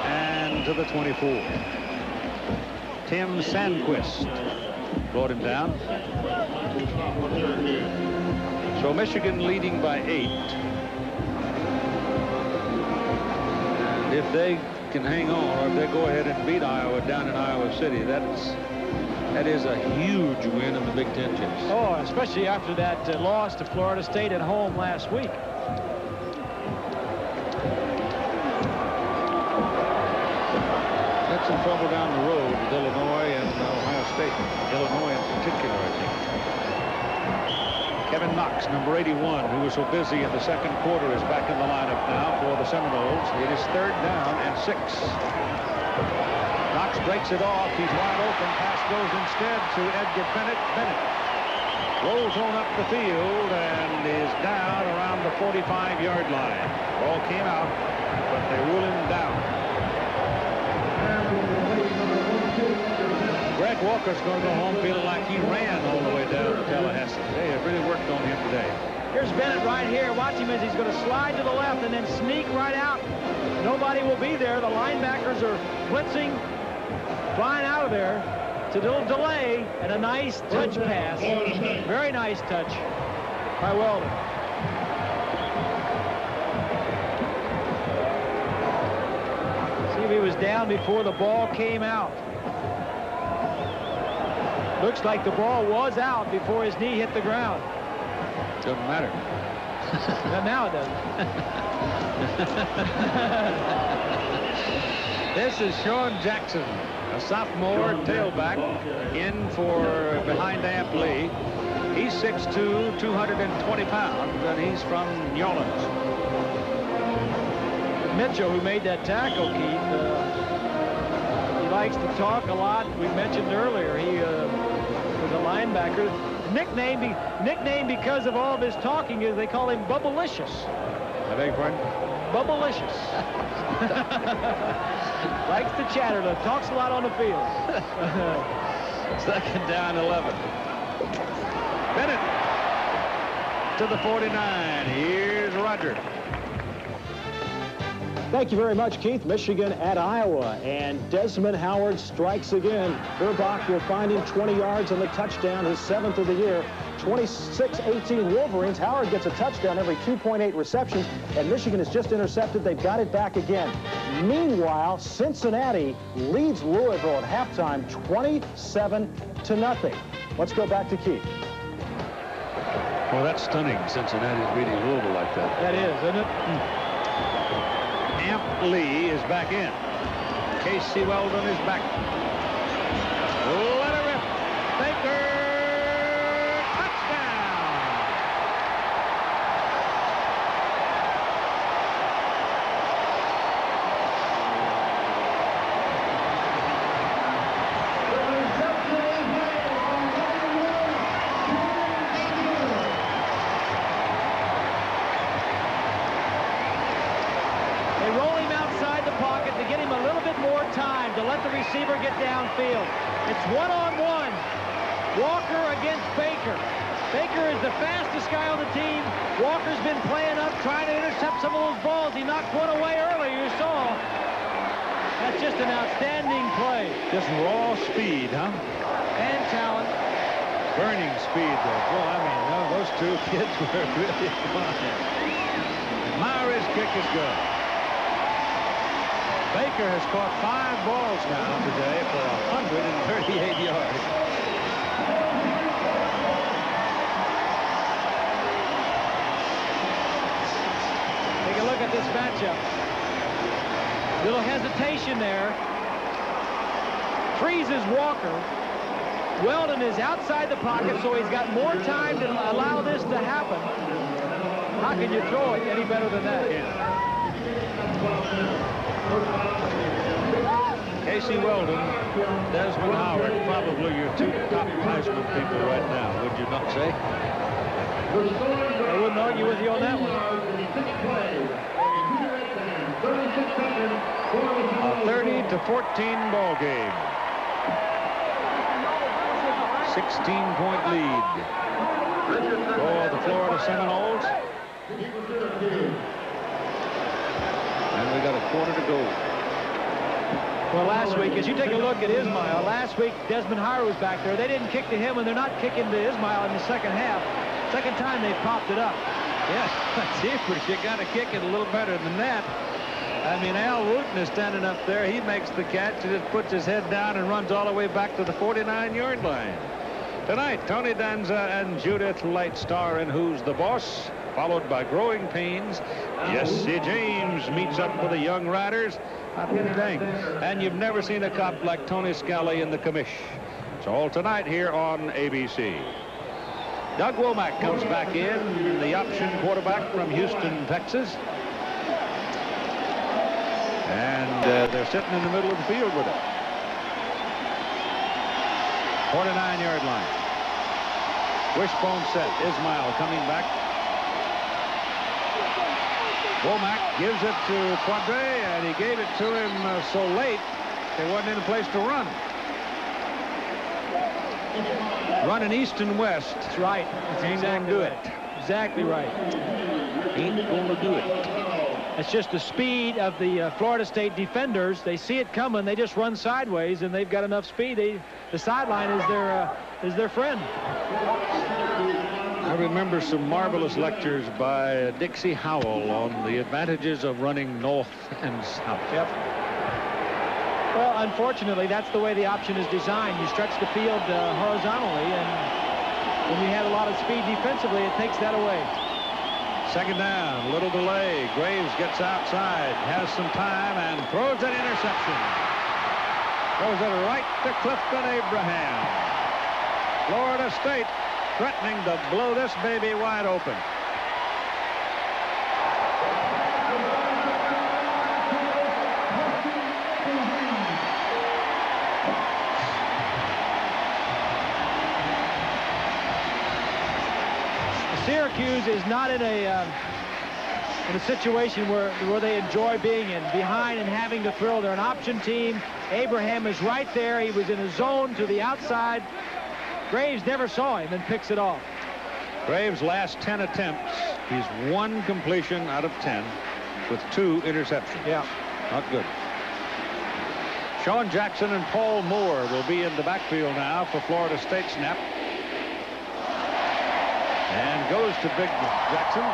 and to the 24. Tim Sandquist brought him down. So Michigan leading by 8. And if they can hang on, or if they go ahead and beat Iowa down in Iowa City, that is a huge win in the Big Ten chips. Oh, especially after that loss to Florida State at home last week. That's some trouble down the road with Illinois and Ohio State. Illinois in particular, I think. Kevin Knox, number 81, who was so busy in the second quarter, is back in the lineup now for the Seminoles. It is 3rd down and 6. Knox breaks it off. He's wide open. Pass goes instead to Edgar Bennett. Bennett rolls on up the field and is down around the 45-yard line. Ball came out, but they rule him down. Greg Walker's going to go home feeling like he ran all the way down to Tallahassee. They have really worked on him today. Here's Bennett right here. Watch him as he's going to slide to the left and then sneak right out. Nobody will be there. The linebackers are blitzing, flying out of there. It's a little delay and a nice touch pass. Very nice touch by Weldon. See if he was down before the ball came out. Looks like the ball was out before his knee hit the ground. Doesn't matter. Well, now it doesn't. This is Sean Jackson, a sophomore tailback, in for behind Amp Lee. He's 6'2", 220 pounds, and he's from New Orleans. Mitchell, who made that tackle, Keith, he likes to talk a lot. We mentioned earlier he was a linebacker. Nickname because of all of his talking is they call him Bubblicious. I beg your pardon? Bubblicious. Likes to chatter, though. Talks a lot on the field. Second down, 11. Bennett to the 49. Here's Roger. Thank you very much, Keith. Michigan at Iowa, and Desmond Howard strikes again. Burbach will find him 20 yards on the touchdown, his 7th of the year. 26-18 Wolverines. Howard gets a touchdown every 2.8 receptions, and Michigan has just intercepted. They've got it back again. Meanwhile, Cincinnati leads Louisville at halftime 27-0. Let's go back to Keith. Well, that's stunning, Cincinnati's beating Louisville like that. That is, isn't it? Amp Lee is back in. Casey Weldon is back. Let it rip. Baker. Receiver get downfield. It's one-on-one. Walker against Baker. Baker is the fastest guy on the team. Walker's been playing up, trying to intercept some of those balls. He knocked one away earlier, you saw. That's just an outstanding play. Just raw speed, huh? And talent. Burning speed, though. Well, I mean, those two kids were really fine. Myra's kick is good. Baker has caught 5 balls now today for 138 yards. Take a look at this matchup. Little hesitation there. Freezes Walker. Weldon is outside the pocket, so he's got more time to allow this to happen. How can you throw it any better than that? Yeah. Casey Weldon, Desmond Howard, probably your 2 top Heisman people right now, would you not say? I wouldn't argue with you on that one. A 30-14 ball game. 16-point lead for the Florida Seminoles. And we got a quarter to go. Well, last week, as you take a look at Ismail, last week Desmond Howard was back there. They didn't kick to him, and they're not kicking to Ismail in the second half. Second time they popped it up. Yes, Jeepers, you got to kick it a little better than that. I mean, Al Wooten is standing up there. He makes the catch. He just puts his head down and runs all the way back to the 49-yard line. Tonight, Tony Danza and Judith Light star in Who's the Boss, followed by Growing Pains. Jesse James meets up with the Young Riders. Not any dang. And you've never seen a cop like Tony Scally in the commish. It's all tonight here on ABC. Doug Womack comes back in, the option quarterback from Houston, Texas. And they're sitting in the middle of the field with it. 49-yard line. Wishbone set. Ismail coming back. Womack gives it to Quadre, and he gave it to him so late, there wasn't any place to run. Running east and west. That's right. That's ain't exactly gonna do right. Exactly right. Ain't gonna do it. It's just the speed of the Florida State defenders. They see it coming. They just run sideways, and they've got enough speed. The sideline is their friend. I remember some marvelous lectures by Dixie Howell on the advantages of running north and south. Yep. Well, unfortunately, that's the way the option is designed. You stretch the field horizontally, and when you have a lot of speed defensively, it takes that away. Second down, little delay. Graves gets outside, has some time, and throws an interception. Throws it right to Clifton Abraham. Florida State threatening to blow this baby wide open. Syracuse is not in a situation where they enjoy being in, behind and having to throw. They're an option team. Abraham is right there. He was in a zone to the outside. Graves never saw him and picks it off. Graves' last 10 attempts, he's 1 completion out of 10 with 2 interceptions. Yeah. Not good. Sean Jackson and Paul Moore will be in the backfield now for Florida State snap. And goes to Big Jackson.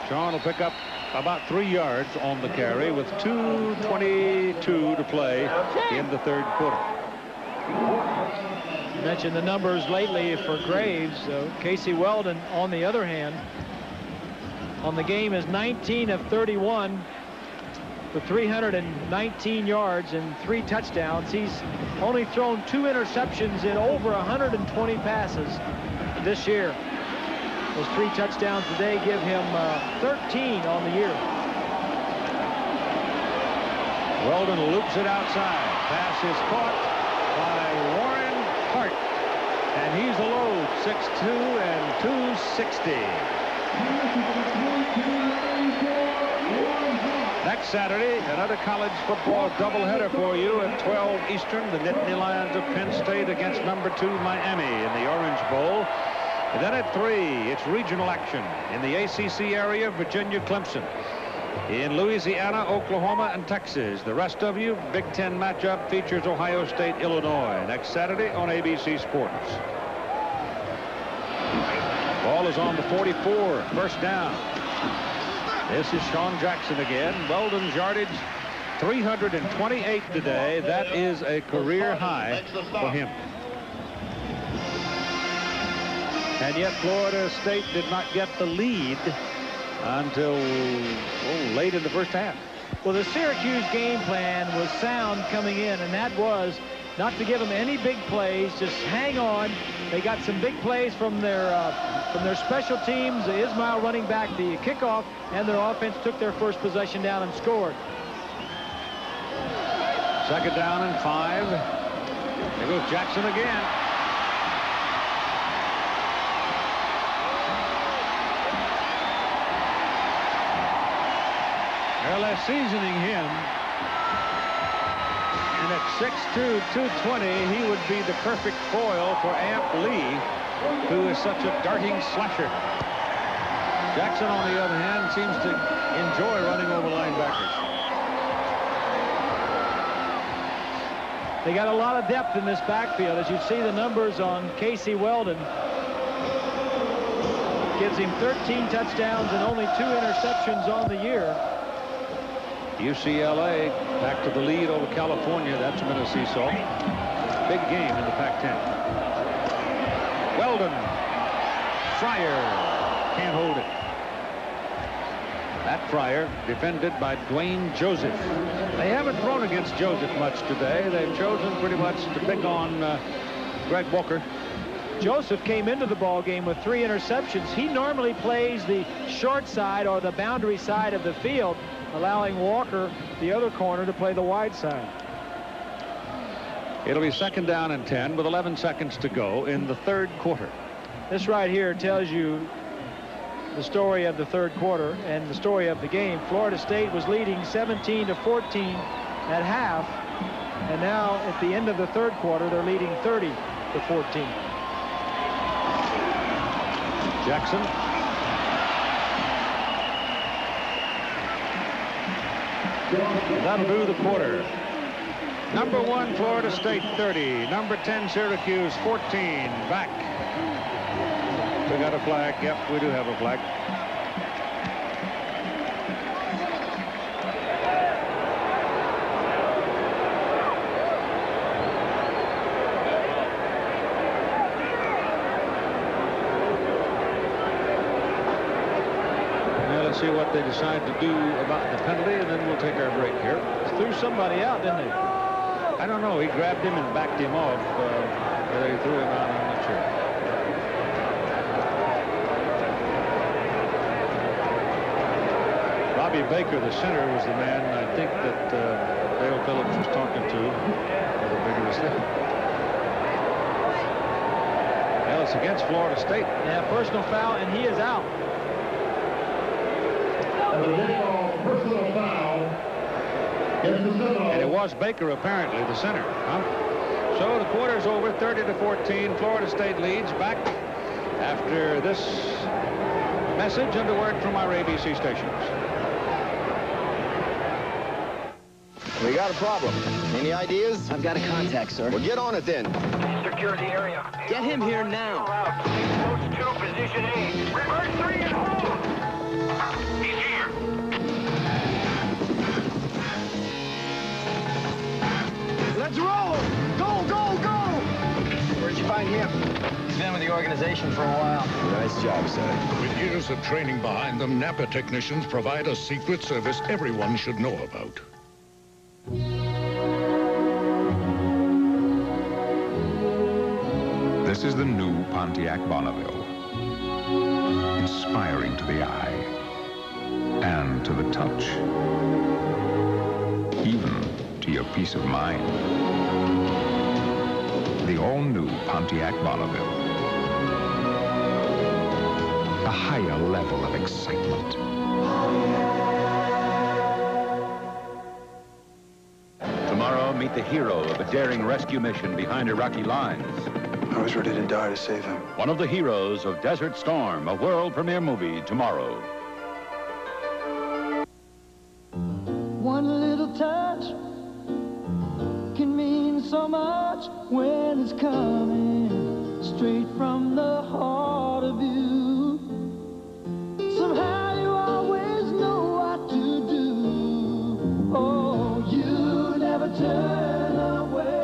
Sean will pick up about 3 yards on the carry with 2:22 to play in the third quarter. You mentioned the numbers lately for Graves. Casey Weldon, on the other hand, on the game is 19 of 31 for 319 yards and 3 touchdowns. He's only thrown 2 interceptions in over 120 passes this year. Those 3 touchdowns today give him 13 on the year. Weldon loops it outside. Pass is caught by Warren Hart. And he's a load, 6'2" and 260. Next Saturday, another college football doubleheader for you at 12 Eastern. The Nittany Lions of Penn State against number 2 Miami in the Orange Bowl. And then at 3, it's regional action in the ACC area, Virginia, Clemson. In Louisiana, Oklahoma, and Texas. The rest of you, Big Ten matchup features Ohio State, Illinois next Saturday on ABC Sports. Ball is on the 44, first down. This is Sean Jackson again. Weldon's yardage, 328 today. That is a career high for him. And yet Florida State did not get the lead until late in the first half. Well, the Syracuse game plan was sound coming in, and that was not to give them any big plays, just hang on. They got some big plays from their special teams, Ismail running back the kickoff, and their offense took their first possession down and scored. Second down and 5. There goes Jackson again. Well, they're seasoning him. And at 6'2", 220, he would be the perfect foil for Amp Lee, who is such a darting slasher. Jackson, on the other hand, seems to enjoy running over linebackers. They got a lot of depth in this backfield. As you see the numbers on Casey Weldon, gives him 13 touchdowns and only 2 interceptions on the year. UCLA back to the lead over California. That's been a seesaw. Big game in the Pac-10. Weldon. Fryer can't hold it. Matt Fryer defended by Dwayne Joseph. They haven't thrown against Joseph much today. They've chosen pretty much to pick on Greg Walker. Joseph came into the ball game with 3 interceptions. He normally plays the short side or the boundary side of the field, allowing Walker, the other corner, to play the wide side. It'll be second down and 10 with 11 seconds to go in the third quarter. This right here tells you the story of the third quarter and the story of the game. Florida State was leading 17-14 at half, and now at the end of the third quarter, they're leading 30-14. Jackson. That'll do the quarter. Number 1, Florida State 30. Number 10, Syracuse 14. Back. We got a flag. Yep, we do have a flag. See what they decide to do about the penalty, and then we'll take our break here. Threw somebody out, didn't he? I don't know. He grabbed him and backed him off. Whether he threw him out, I'm not sure. Bobby Baker, the center, was the man I think that Dale Phillips was talking to. it's against Florida State. Yeah, personal foul, and he is out. Personal foul. And it was Baker, apparently, the center. Huh? So the quarter's over, 30-14. Florida State leads. Back after this message and a word from our ABC stations. We got a problem. Any ideas? I've got a contact, sir. Well, get on it then. Secure the area. Get him here now. Post 2, position A. Reverse 3 and hold. He's here. Let's roll! Go, go, go! Where'd you find him? He's been with the organization for a while. Nice job, son. With years of training behind them, Napa technicians provide a secret service everyone should know about. This is the new Pontiac Bonneville. Inspiring to the eye and to the touch, even to your peace of mind. The all-new Pontiac Bonneville. A higher level of excitement. Tomorrow, meet the hero of a daring rescue mission behind Iraqi lines. I was ready to die to save him. One of the heroes of Desert Storm, a world premiere movie tomorrow. One little touch can mean so much when it's coming straight from the heart of you. Somehow you always know what to do. Oh, you never turn away.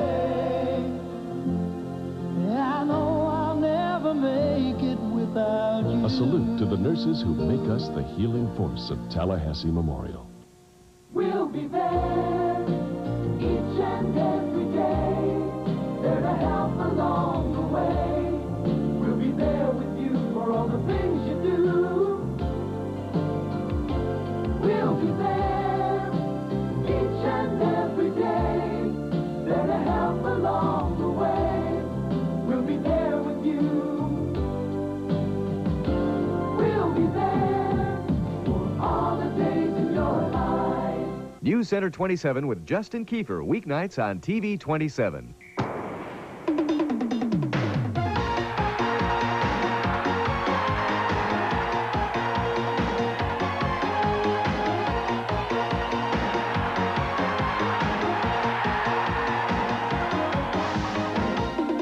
I know I'll never make it without you. A salute to the nurses who make us the healing force of Tallahassee Memorial. We'll be there each and every day, there to help along the way. We'll be there with you for all the things you do. We'll be there each and every day, there to help along the way. We'll be there with you. We'll be there for all the days in your life. News Center 27 with Justin Kiefer, weeknights on TV 27.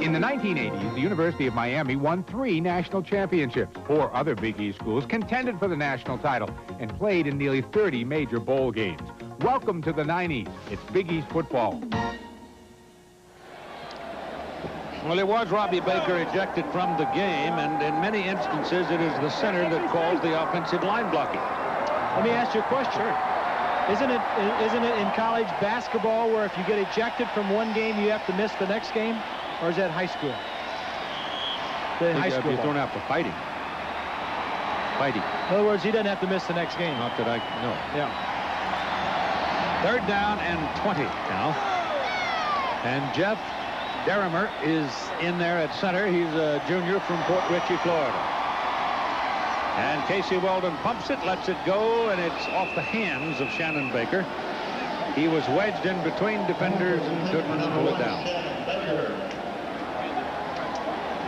In the 1980s, the University of Miami won 3 national championships. 4 other Big East schools contended for the national title and played in nearly 30 major bowl games. Welcome to the 90s. It's Big East football. Well, it was Robbie Baker ejected from the game, and in many instances, it is the center that calls the offensive line blocking. Let me ask you a question. Sure. Isn't it in college basketball where if you get ejected from one game, you have to miss the next game? Or is that high school? The high school. You're thrown out for fighting. Fighting. In other words, he doesn't have to miss the next game. Not that I know. Yeah. 3rd down and 20 now. And Jeff Derrimer is in there at center. He's a junior from Port Richey, Florida. And Casey Weldon pumps it, lets it go, and it's off the hands of Shannon Baker. He was wedged in between defenders and couldn't pull it down.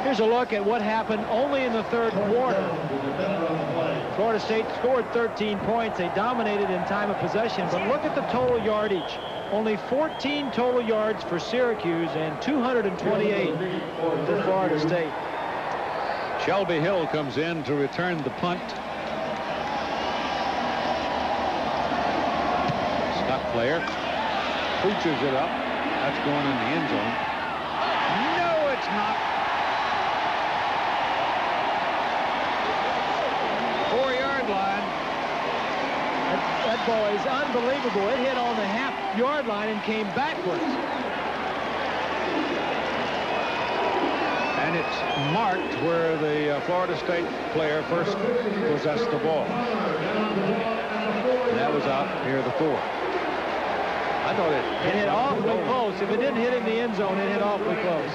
Here's a look at what happened only in the 3rd quarter. Florida State scored 13 points. They dominated in time of possession, but look at the total yardage. Only 14 total yards for Syracuse and 228 for Florida State. Shelby Hill comes in to return the punt. Scott Player pooches it up. That's going in the end zone. No, it's not. 4-yard line. That ball is unbelievable. It hit on the half-yard line and came backwards. And it's marked where the Florida State player first possessed the ball. And that was out near the 4. I thought it hit awfully close. If it didn't hit in the end zone, it hit awfully close.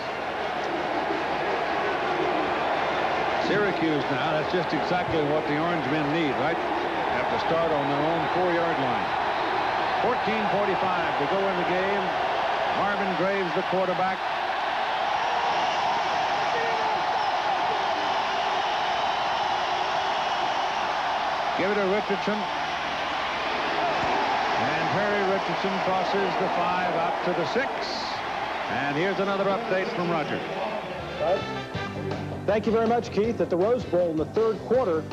Syracuse now, that's just exactly what the Orange men need, right? Have to start on their own 4-yard line. 14:45 to go in the game. Marvin Graves, the quarterback. Give it to Richardson. And Perry Richardson crosses the 5 out to the 6. And here's another update from Roger. Thank you very much, Keith. At the Rose Bowl in the 3rd quarter,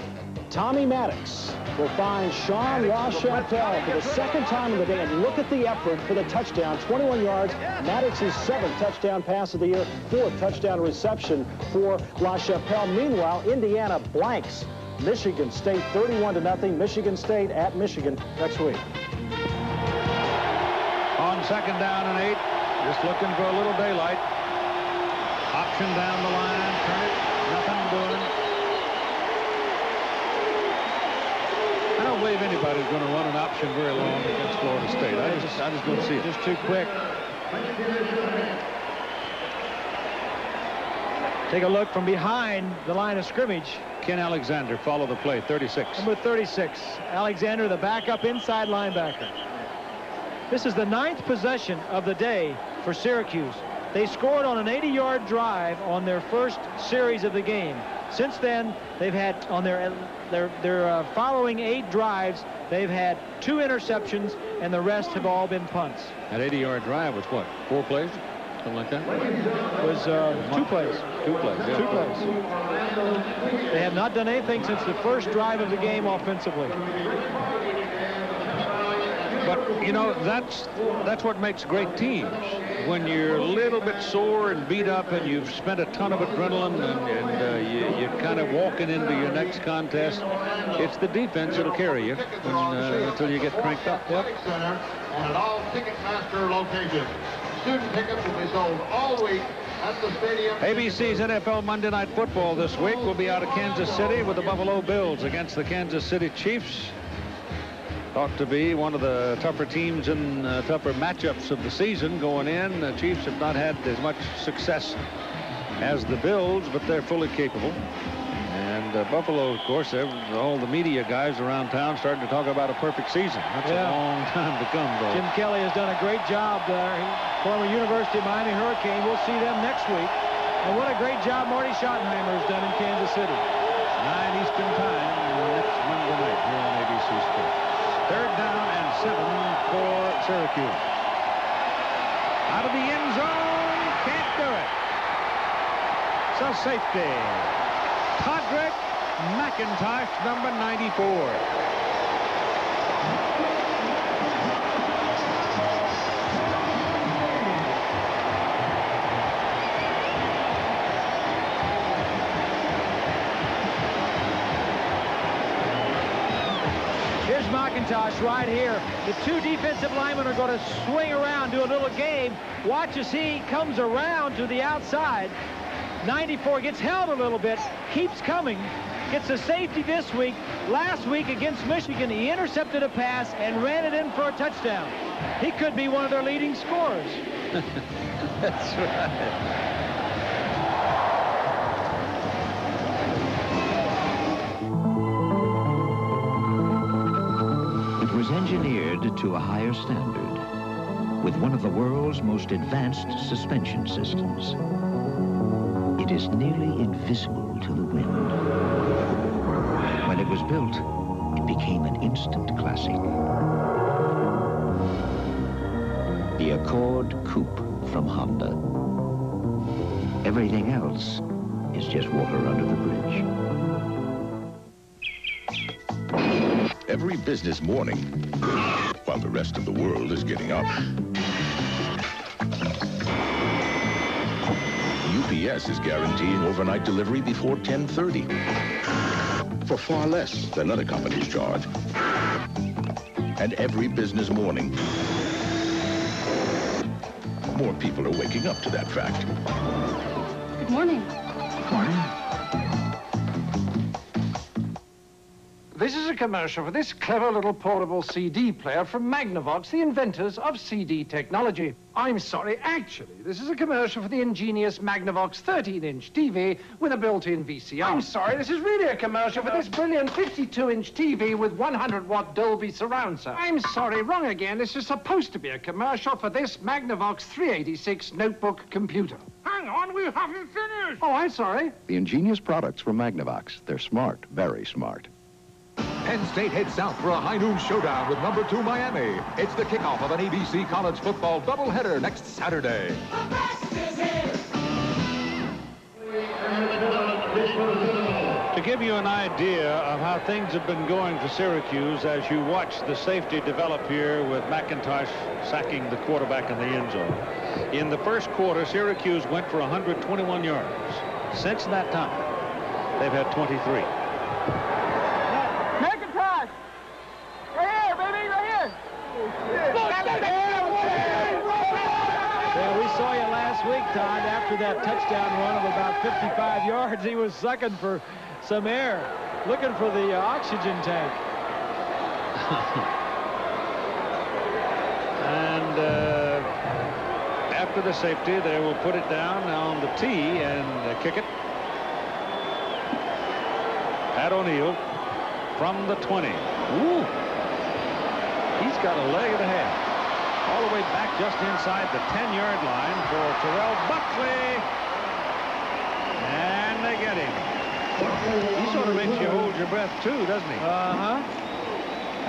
Tommy Maddox will find Sean LaChapelle for the 2nd time in the day. And look at the effort for the touchdown. 21 yards. Maddox's 7th touchdown pass of the year. 4th touchdown reception for LaChapelle. Meanwhile, Indiana blanks Michigan State 31-0. Michigan State at Michigan next week. On 2nd down and 8, just looking for a little daylight. Option down the line, turn it, nothing doing. I don't believe anybody's going to run an option very long against Florida State. I just don't see it. Just too quick. Take a look from behind the line of scrimmage. Ken Alexander follow the play, 36. Number 36, Alexander, the backup inside linebacker. This is the 9th possession of the day for Syracuse. They scored on an 80-yard drive on their first series of the game. Since then, they've had on their following 8 drives, they've had 2 interceptions, and the rest have all been punts. That 80-yard drive was what, 4 plays? Something like that? It was 2 plays. 2 plays, yeah. 2 plays. They have not done anything since the first drive of the game offensively. But, you know, that's what makes great teams. When you're a little bit sore and beat up and you've spent a ton of adrenaline and you're kind of walking into your next contest, it's the defense that'll carry you until you get cranked up. Yep. Center and at all Ticketmaster locations. Student tickets will be sold all week at the stadium. ABC's NFL Monday Night Football this week will be out of Kansas City with the Buffalo Bills against the Kansas City Chiefs. Thought to be one of the tougher teams and tougher matchups of the season going in. The Chiefs have not had as much success as the Bills, but they're fully capable. And Buffalo, of course, all the media guys around town starting to talk about a perfect season. That's a long time to come, though. Jim Kelly has done a great job there. Former University of Miami Hurricane. We'll see them next week. And what a great job Marty Schottenheimer has done in Kansas City. 9 Eastern time next Monday night here on ABC Sports. 3rd down and 7 for Syracuse. Out of the end zone, can't do it. So safety. Todrick McIntosh, number 94. Here's McIntosh right here. The 2 defensive linemen are going to swing around, do a little game. Watch as he comes around to the outside. 94 gets held a little bit, keeps coming, gets a safety this week. Last week against Michigan, he intercepted a pass and ran it in for a touchdown. He could be one of their leading scorers. That's right. It was engineered to a higher standard with one of the world's most advanced suspension systems. It is nearly invisible to the wind. When it was built, it became an instant classic. The Accord Coupe from Honda. Everything else is just water under the bridge. Every business morning, while the rest of the world is getting up, UPS is guaranteeing overnight delivery before 10:30 for far less than other companies charge. And every business morning, more people are waking up to that fact. Good morning. Morning. This is a commercial for this clever little portable CD player from Magnavox, the inventors of CD technology. I'm sorry, actually, this is a commercial for the ingenious Magnavox 13-inch TV with a built-in VCR. I'm sorry, this is really a commercial for this brilliant 52-inch TV with 100-watt Dolby surround sound. I'm sorry, wrong again. This is supposed to be a commercial for this Magnavox 386 notebook computer. Hang on, we haven't finished. Oh, I'm sorry. The ingenious products from Magnavox. They're smart, very smart. Penn State heads south for a high noon showdown with #2 Miami. It's the kickoff of an ABC college football doubleheader next Saturday. To give you an idea of how things have been going for Syracuse as you watch the safety develop here with McIntosh sacking the quarterback in the end zone. In the first quarter, Syracuse went for 121 yards. Since that time, they've had 23. McIntosh! Right here, baby, right here! Yeah, we saw you last week, Todd, after that touchdown run of about 55 yards. He was sucking for some air, looking for the oxygen tank. And after the safety, they will put it down on the tee and kick it. Pat O'Neill from the 20. Ooh. He's got a leg and a half. All the way back just inside the 10-yard line for Terrell Buckley. And they get him. He sort of makes you hold your breath, too, doesn't he? Uh-huh.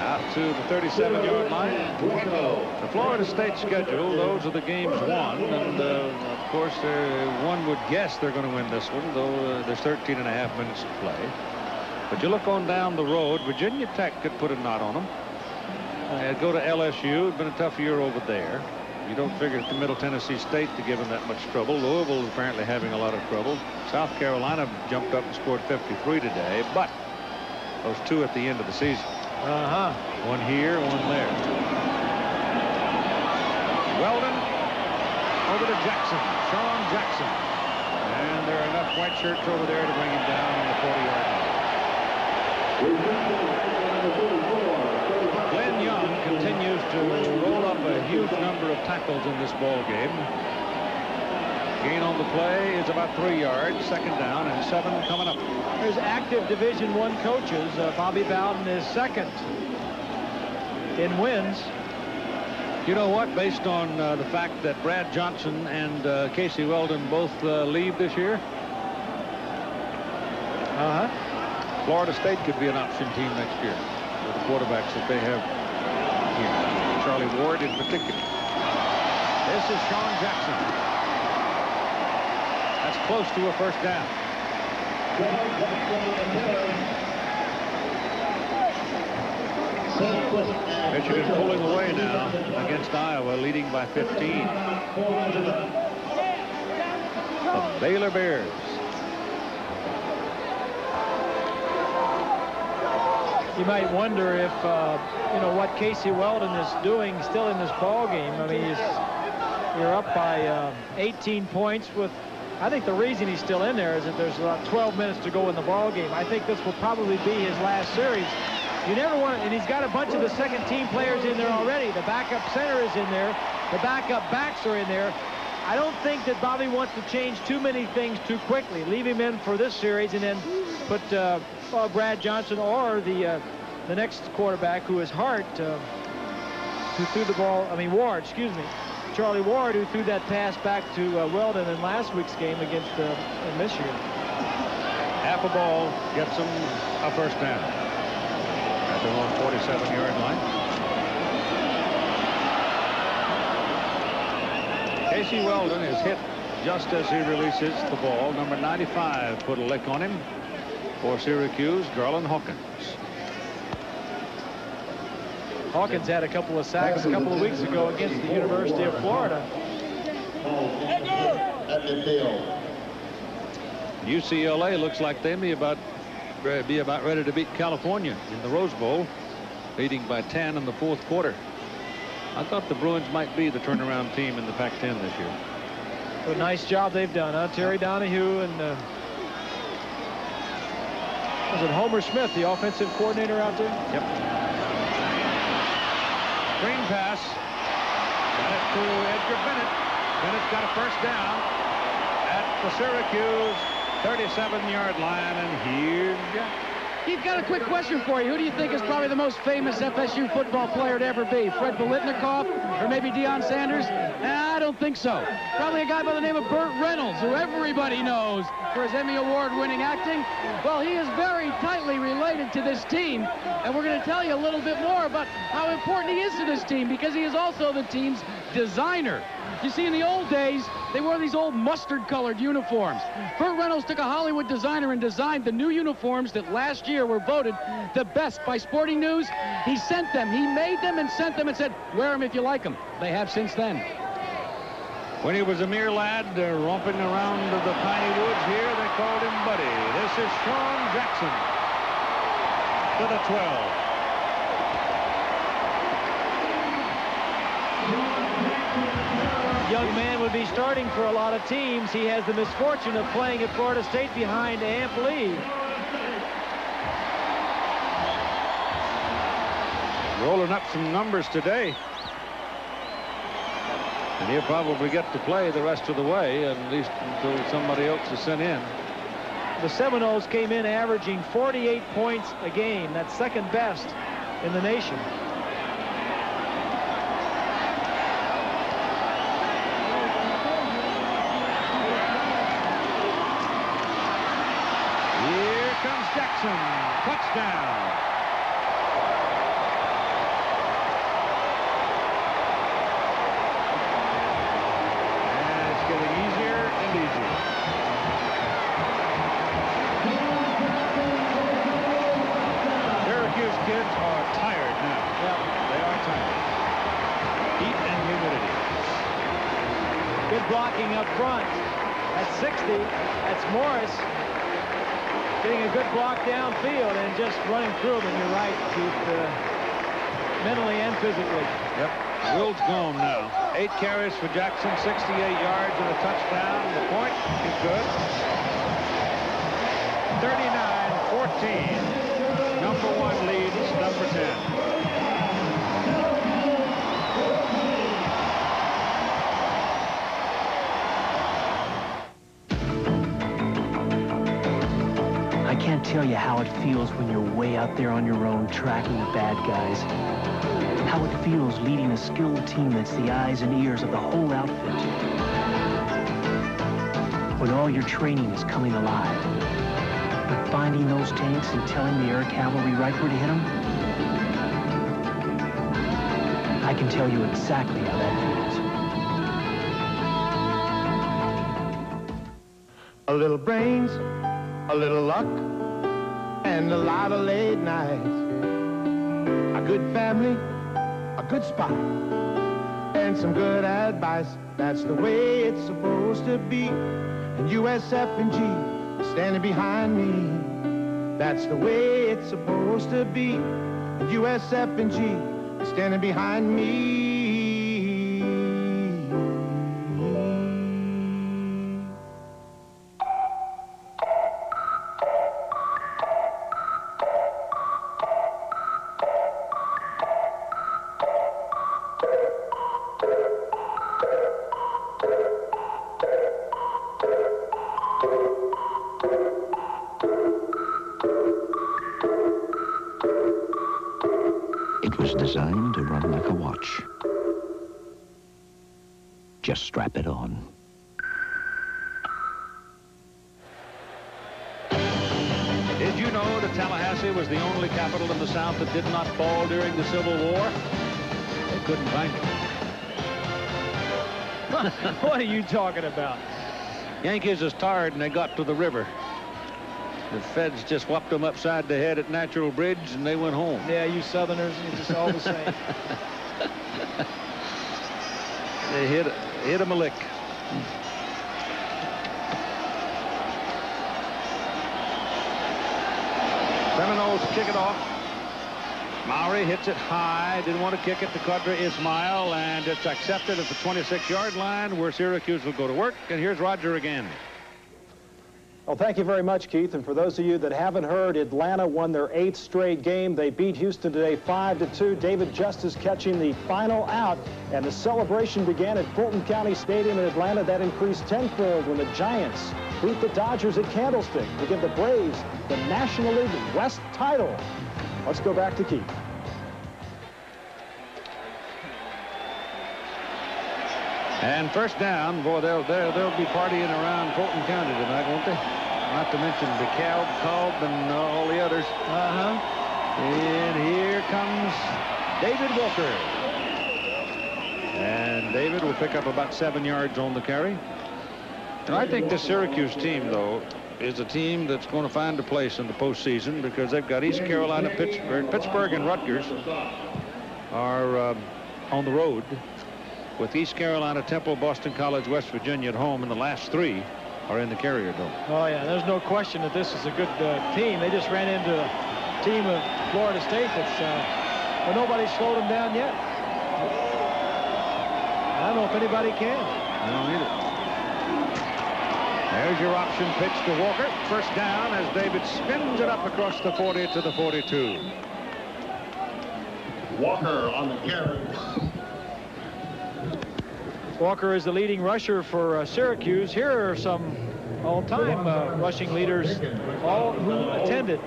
Out to the 37-yard line. The Florida State schedule, those are the games won. And, of course, one would guess they're going to win this one, though there's 13 and a half minutes to play. But you look on down the road, Virginia Tech could put a knot on them. Go to LSU. It's been a tough year over there. You don't figure to Middle Tennessee State to give them that much trouble. Louisville is apparently having a lot of trouble. South Carolina jumped up and scored 53 today, but those two at the end of the season. Uh-huh. One here, one there. Weldon over to Jackson. Sean Jackson. And there are enough white shirts over there to bring him down on the 40-yard line. Glenn Young continues to roll up a huge number of tackles in this ball game. Gain on the play is about 3 yards. Second down and 7 coming up. There's active Division I coaches. Bobby Bowden is second in wins. You know what? Based on the fact that Brad Johnson and Casey Weldon both leave this year. Uh-huh. Florida State could be an option team next year with the quarterbacks that they have here. Charlie Ward in particular. This is Sean Jackson. That's close to a first down. Michigan pulling away now against Iowa, leading by 15. The Baylor Bears. You might wonder if, you know, what Casey Weldon is doing still in this ball game. I mean, you're up by 18 points with, I think the reason he's still in there is that there's about 12 minutes to go in the ball game. I think this will probably be his last series. You never want, and he's got a bunch of the second-team players in there already. The backup center is in there. The backup backs are in there. I don't think that Bobby wants to change too many things too quickly. Leave him in for this series and then put Brad Johnson or the next quarterback, who is Hart, who threw the ball, Ward, excuse me. Charlie Ward, who threw that pass back to Weldon in last week's game against Michigan. Half a ball gets them a first down at their own 47-yard line. Casey Weldon is hit just as he releases the ball. Number 95 put a lick on him for Syracuse, Garland Hawkins. Hawkins had a couple of sacks a couple of weeks ago against the University of Florida. UCLA looks like they may be about ready to beat California in the Rose Bowl, leading by 10 in the fourth quarter. I thought the Bruins might be the turnaround team in the Pac-10 this year. A nice job they've done, huh? Terry Donahue and Was it Homer Smith, the offensive coordinator out there? Yep. Screen pass. Got it to Edgar Bennett. Bennett got a first down at the Syracuse 37-yard line, and here's Jack. He's got a quick question for you. Who do you think is probably the most famous FSU football player to ever be? Fred Biletnikoff or maybe Deion Sanders? I don't think so. Probably a guy by the name of Burt Reynolds, who everybody knows for his Emmy Award-winning acting. Well, he is very tightly related to this team, and we're going to tell you a little bit more about how important he is to this team, because he is also the team's designer. You see, in the old days, they wore these old mustard-colored uniforms. Burt Reynolds took a Hollywood designer and designed the new uniforms that last year were voted the best by Sporting News. He sent them. He made them and sent them and said, wear them if you like them. They have since then. When he was a mere lad romping around the piney woods here, they called him Buddy. This is Sean Jackson to the 12. Young man would be starting for a lot of teams. He has the misfortune of playing at Florida State behind Amp Lee. Rolling up some numbers today. And he'll probably get to play the rest of the way, at least until somebody else is sent in. The Seminoles came in averaging 48 points a game. That's second best in the nation. Jackson, touchdown. And it's getting easier and easier. Syracuse kids are tired now. Yep. They are tired. Heat and humidity. Good blocking up front. At 60, that's Morris. Getting a good block downfield and just running through them. And you're right, Keith, mentally and physically. Yep. Will's gone now. 8 carries for Jackson, 68 yards and a touchdown. The point is good. 39-14. Number 1 leads number 10. I can't tell you how it feels when you're way out there on your own tracking the bad guys. How it feels leading a skilled team that's the eyes and ears of the whole outfit. When all your training is coming alive. But finding those tanks and telling the air cavalry right where to hit them, I can tell you exactly how that feels. A little brains, a little luck, and a lot of late nights. A good family, a good spot, and some good advice. That's the way it's supposed to be. And USF&G standing behind me. That's the way it's supposed to be. And USF&G standing behind me. It was designed to run like a watch. Just strap it on. Did you know that Tallahassee was the only capital in the South that did not fall during the Civil War? They couldn't find it. What are you talking about? Yankees was tired and they got to the river. The feds just whopped them upside the head at Natural Bridge and they went home. Yeah, you Southerners, you're just all the same. They hit him a lick. Seminoles kick it off. Mowry hits it high. Didn't want to kick it to Qadra Ismail, and it's accepted at the 26-yard line where Syracuse will go to work. And here's Roger again. Well, thank you very much, Keith. And for those of you that haven't heard, Atlanta won their 8th straight game. They beat Houston today 5-2. David Justice catching the final out. And the celebration began at Fulton County Stadium in Atlanta. That increased tenfold when the Giants beat the Dodgers at Candlestick to give the Braves the National League West title. Let's go back to Keith. And first down, boy, they'll be partying around Fulton County tonight, won't they? Not to mention DeKalb, Cobb, and all the others. And here comes David Walker. And David will pick up about 7 yards on the carry. And I think this Syracuse team, though, is a team that's going to find a place in the postseason because they've got East Carolina, Pittsburgh, and Rutgers are on the road, with East Carolina, Temple, Boston College, West Virginia at home, and the last 3 are in the Carrier Dome. Oh, yeah, there's no question that this is a good team. They just ran into a team of Florida State that's, well, nobody's slowed them down yet. I don't know if anybody can. I don't either. There's your option pitch to Walker. First down as David spins it up across the 40 to the 42. Walker on the carry. Walker is the leading rusher for Syracuse. Here are some all-time rushing leaders, all who attended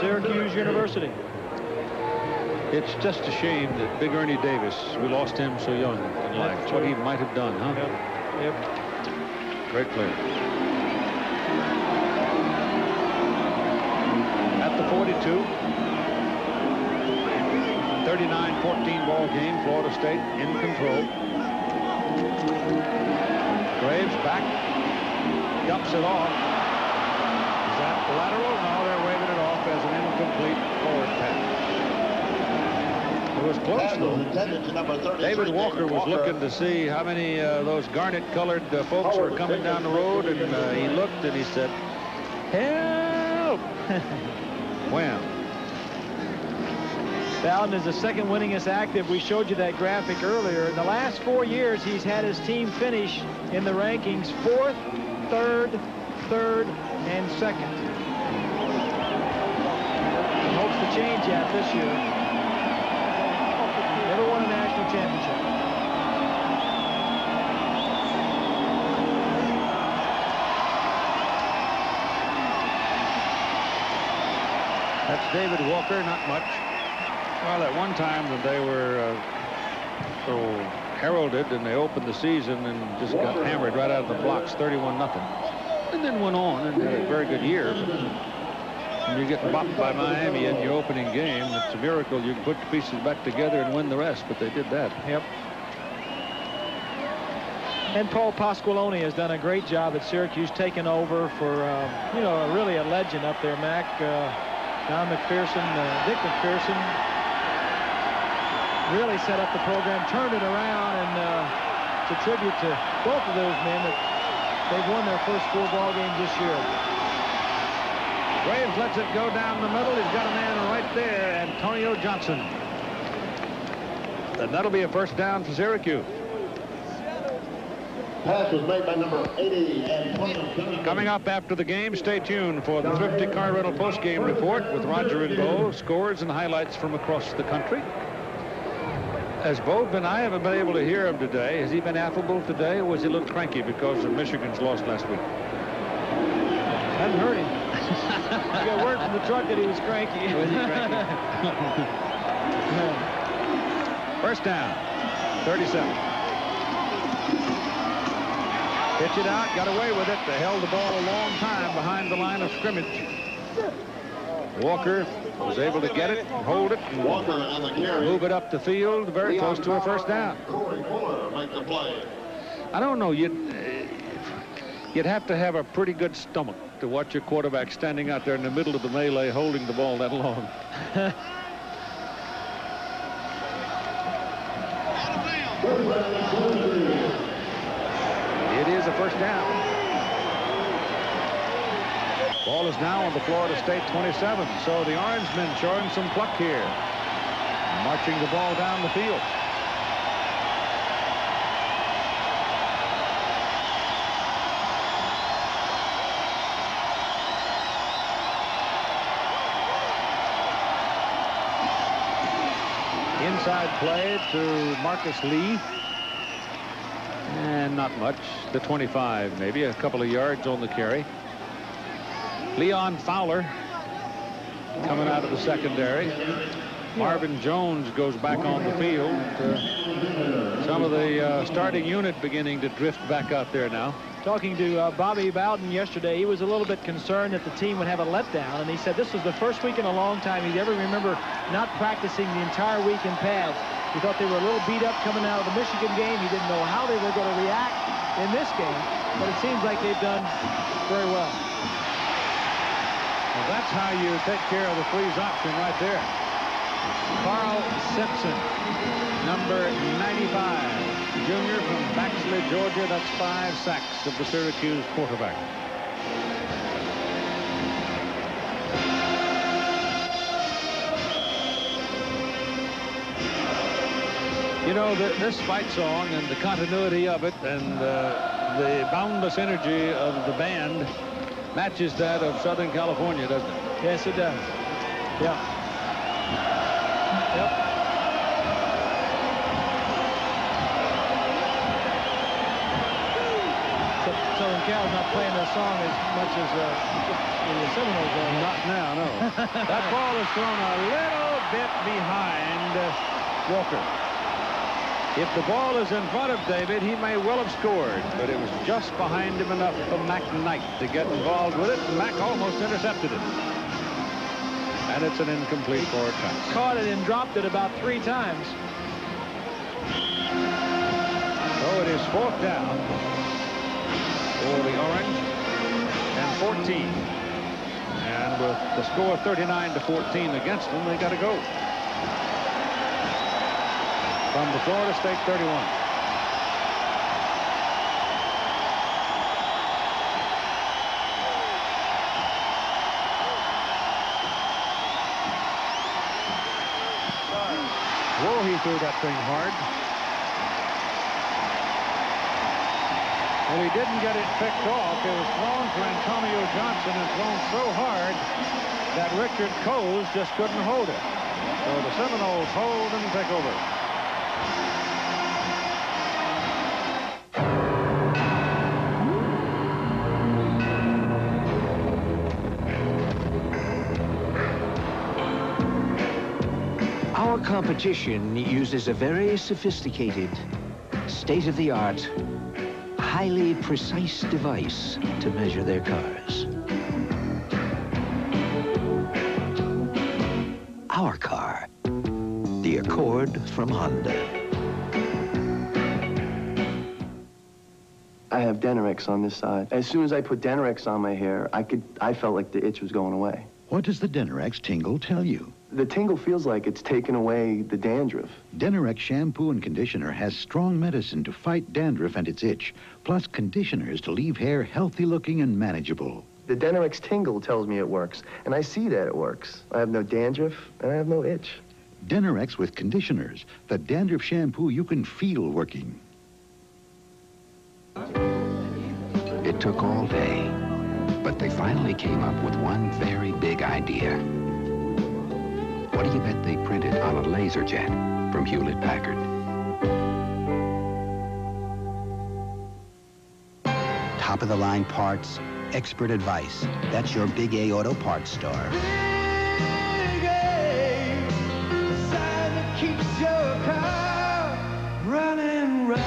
Syracuse University. It's just a shame that Big Ernie Davis, we lost him so young in life. What he might have done, huh? Yep. Great player. At the 42. 39-14 ball game. Florida State in control. Graves back. Dumps it off. Is that lateral? No, they're waving it off as an incomplete forward pass. It was close, though. David Walker was looking to see how many those garnet-colored folks were coming down the road, and he looked and he said, "Help!" Wham. Bowden is the second winningest active. We showed you that graphic earlier. In the last 4 years, he's had his team finish in the rankings 4th, 3rd, 3rd, and 2nd. He hopes to change that this year. Never won a national championship. That's David Walker, not much. Well, at one time that they were so heralded, and they opened the season and just got hammered right out of the blocks, 31-0. And then went on and had a very good year. When you get bopped by Miami in your opening game, it's a miracle you can put the pieces back together and win the rest, but they did that. Yep. And Paul Pasqualoni has done a great job at Syracuse, taking over for, you know, really a legend up there, Mac. Don McPherson, Dick McPherson really set up the program, turned it around, and it's a tribute to both of those men that they've won their first 4 ball games this year. Graves lets it go down the middle. He's got a man right there, Antonio Johnson. And that'll be a first down for Syracuse. Pass was made by number 80, Antonio Johnson. Coming up after the game, stay tuned for the Thrifty Car Rental post-game report with Roger and Bo, scores and highlights from across the country. As Bo and I haven't been able to hear him today, has he been affable today, or was he a little cranky because of Michigan's loss last week? Hadn't heard him. I got word from the truck that he was cranky. Was he cranky? First down, 37. Pitch it out, got away with it. They held the ball a long time behind the line of scrimmage. Walker was able to get it, hold it, and move it up the field, very close to a first down. I don't know, you'd have to have a pretty good stomach to watch your quarterback standing out there in the middle of the melee holding the ball that long. It is a first down. Ball is now on the Florida State 27. So the Orange men showing some pluck here. Marching the ball down the field. Inside play to Marcus Lee. And not much. The 25, maybe. A couple of yards on the carry. Leon Fowler coming out of the secondary. Marvin Jones goes back on the field. Some of the starting unit beginning to drift back out there now. Talking to Bobby Bowden yesterday, he was a little bit concerned that the team would have a letdown, and he said this was the first week in a long time he'd ever remember not practicing the entire week in pads. He thought they were a little beat up coming out of the Michigan game. He didn't know how they were going to react in this game, but it seems like they've done very well. Well, that's how you take care of the freeze option right there. Carl Simpson, number 95, junior from Baxley, Georgia. That's 5 sacks of the Syracuse quarterback. You know, this fight song and the continuity of it and the boundless energy of the band matches that of Southern California, doesn't it? Yes, it does. Yeah. Yep. Southern Cal's not playing their song as much as the Seminoles are. Not now, no. That ball is thrown a little bit behind Walker. If the ball is in front of David, he may well have scored, but it was just behind him enough for Mac Knight to get involved with it, and Mac almost intercepted it. And it's an incomplete forward pass. Caught it and dropped it about 3 times. So it is 4th down for the Orange and 14. And with the score 39-14 against them, they got to go. From the Florida State 31. Whoa, he threw that thing hard. Well, he didn't get it picked off. It was thrown for Antonio Johnson and thrown so hard that Richard Coase just couldn't hold it. So the Seminoles hold and take over. Our competition uses a very sophisticated, state-of-the-art, highly precise device to measure their cars. Our car, the Accord from Honda. I have Denorex on this side. As soon as I put Denorex on my hair, I felt like the itch was going away. What does the Denorex tingle tell you? The tingle feels like it's taken away the dandruff. Denorex shampoo and conditioner has strong medicine to fight dandruff and its itch, plus conditioners to leave hair healthy-looking and manageable. The Denorex tingle tells me it works, and I see that it works. I have no dandruff, and I have no itch. Denorex with conditioners, the dandruff shampoo you can feel working. It took all day, but they finally came up with one very big idea. What do you bet they printed on a laser jet from Hewlett-Packard? Top-of-the-line parts, expert advice. That's your Big A Auto Parts store. Big A, the sign that keeps your car running right.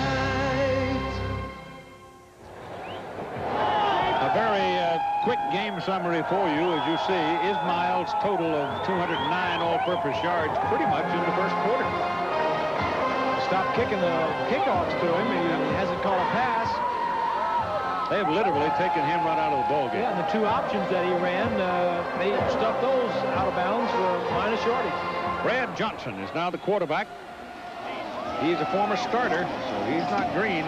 A very quick game summary for you. As you see, Ismail's total of 209 all-purpose yards pretty much in the first quarter. Stop kicking the kickoffs to him. He hasn't called a pass. They have literally taken him right out of the ballgame. Yeah, and the 2 options that he ran, they stuffed those out of bounds for minus yardage. Brad Johnson is now the quarterback. He's a former starter, so he's not green.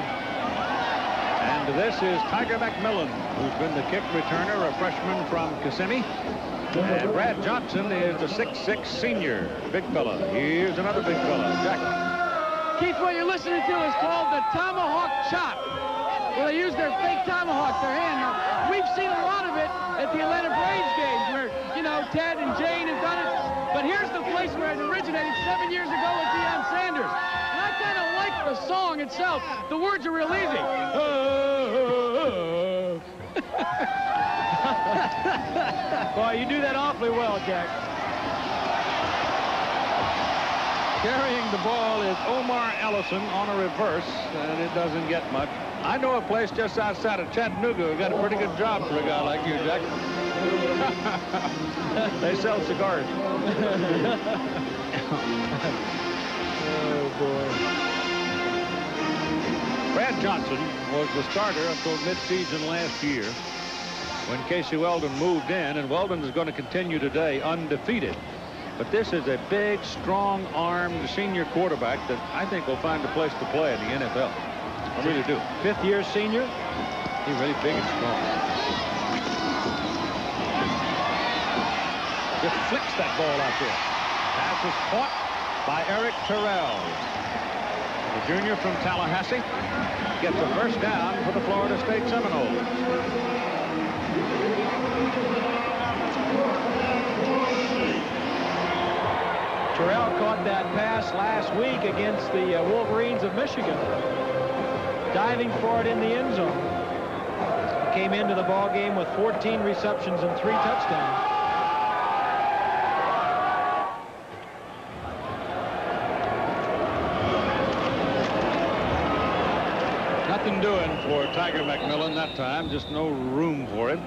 And this is Tiger McMillan, who's been the kick returner, a freshman from Kissimmee. And Brad Johnson is a 6'6 senior. Big fella. Here's another big fella, Jack. Keith, what you're listening to is called the tomahawk chop. Well, they use their fake tomahawk, their hand. Now, we've seen a lot of it at the Atlanta Braves games where, you know, Ted and Jane have done it. But But here's the place where it originated 7 years ago with Deion Sanders. And I kind of like the song itself. The words are real easy. Boy, you do that awfully well, Jack. Carrying the ball is Omar Ellison on a reverse, and it doesn't get much. I know a place just outside of Chattanooga who got a pretty good job for a guy like you, Jack. They sell cigars. Oh, boy. Brad Johnson was the starter until midseason last year when Casey Weldon moved in, and Weldon is going to continue today undefeated. But this is a big, strong-armed senior quarterback that I think will find a place to play in the NFL. I really do. Fifth-year senior. He's really big and strong. Just flicks that ball out there. Pass is caught by Eric Terrell. The junior from Tallahassee gets a first down for the Florida State Seminoles. Terrell caught that pass last week against the Wolverines of Michigan, diving for it in the end zone. Came into the ball game with 14 receptions and 3 touchdowns. Nothing doing for Tiger McMillan that time, just no room for him.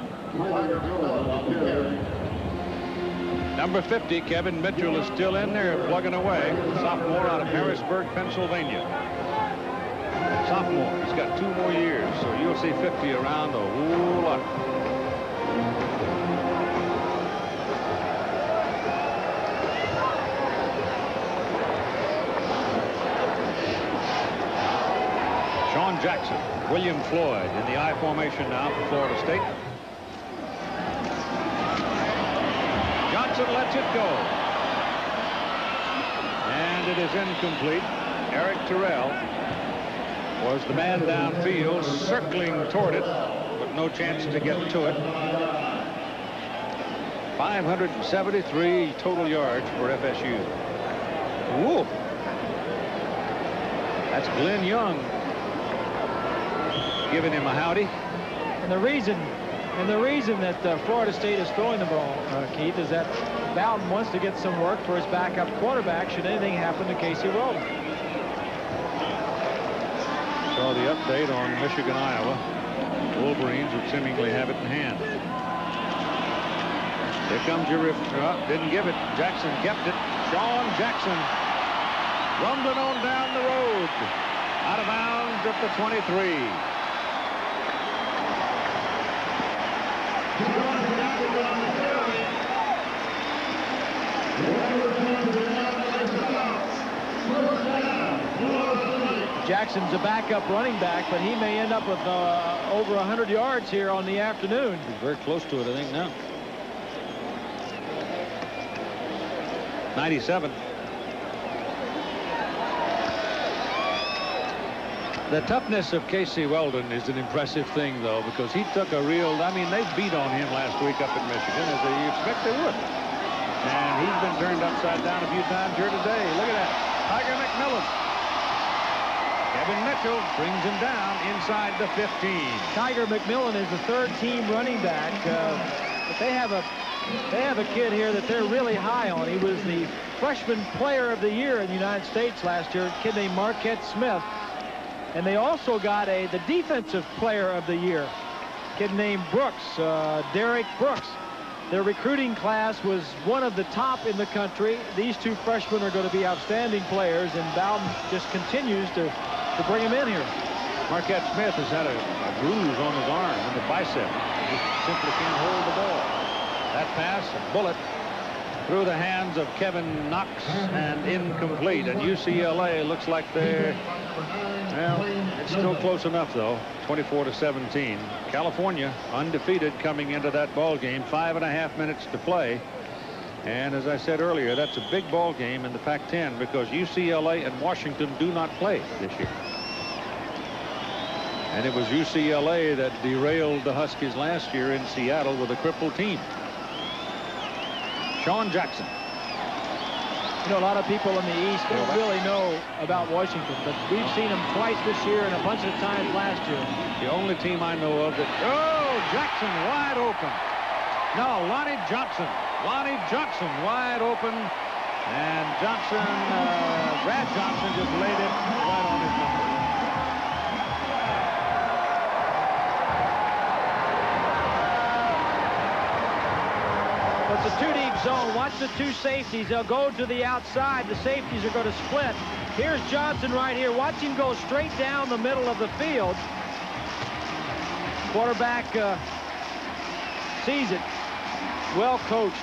Number 50, Kevin Mitchell, is still in there plugging away. Sophomore out of Harrisburg, Pennsylvania. Sophomore. He's got 2 more years, so you'll see 50 around a whole lot. Sean Jackson, William Floyd in the I formation now for Florida State. Johnson lets it go. And it is incomplete. Eric Terrell was the man downfield, circling toward it, but no chance to get to it. 573 total yards for FSU. Whoa. That's Glenn Young giving him a howdy. And the reason that Florida State is throwing the ball, Keith, is that Bowden wants to get some work for his backup quarterback should anything happen to Casey Weldon. Saw the update on Michigan, Iowa. Wolverines would seemingly have it in hand. Here comes your didn't give it. Jackson kept it. Sean Jackson rumbling on down the road. Out of bounds at the 23. Jackson's a backup running back, but he may end up with over 100 yards here on the afternoon. He's very close to it, I think, now. 97. The toughness of Casey Weldon is an impressive thing, though, because he took a real, I mean, they beat on him last week up in Michigan, as you expect they would. And he's been turned upside down a few times here today. Look at that. Tiger McMillan. Kevin Mitchell brings him down inside the 15. Tiger McMillan is the 3rd-team running back. But they have a kid here that they're really high on. He was the freshman player of the year in the United States last year, a kid named Marquette Smith. And they also got the defensive player of the year, a kid named Brooks, Derek Brooks. Their recruiting class was one of the top in the country. These 2 freshmen are going to be outstanding players, and Bowden just continues to bring him in here. Marquette Smith has had a bruise on his arm in the bicep. He just simply can't hold the ball. That pass, a bullet, through the hands of Kevin Knox and incomplete. And UCLA looks like they're, well, it's still close enough, though. 24-17. California undefeated coming into that ball game. 5.5 minutes to play. And as I said earlier, that's a big ball game in the Pac-10 because UCLA and Washington do not play this year. And it was UCLA that derailed the Huskies last year in Seattle with a crippled team. Sean Jackson You know, a lot of people in the East don't really know about Washington, but we've seen them twice this year and a bunch of times last year. The only team I know of that... Oh, Jackson wide open. No, Lonnie Johnson. Lonnie Johnson wide open. And Johnson, Brad Johnson just laid it right on his number. It's a two-deep zone. Watch the two safeties. They'll go to the outside. The safeties are going to split. Here's Johnson right here. Watch him go straight down the middle of the field. Quarterback sees it. Well coached.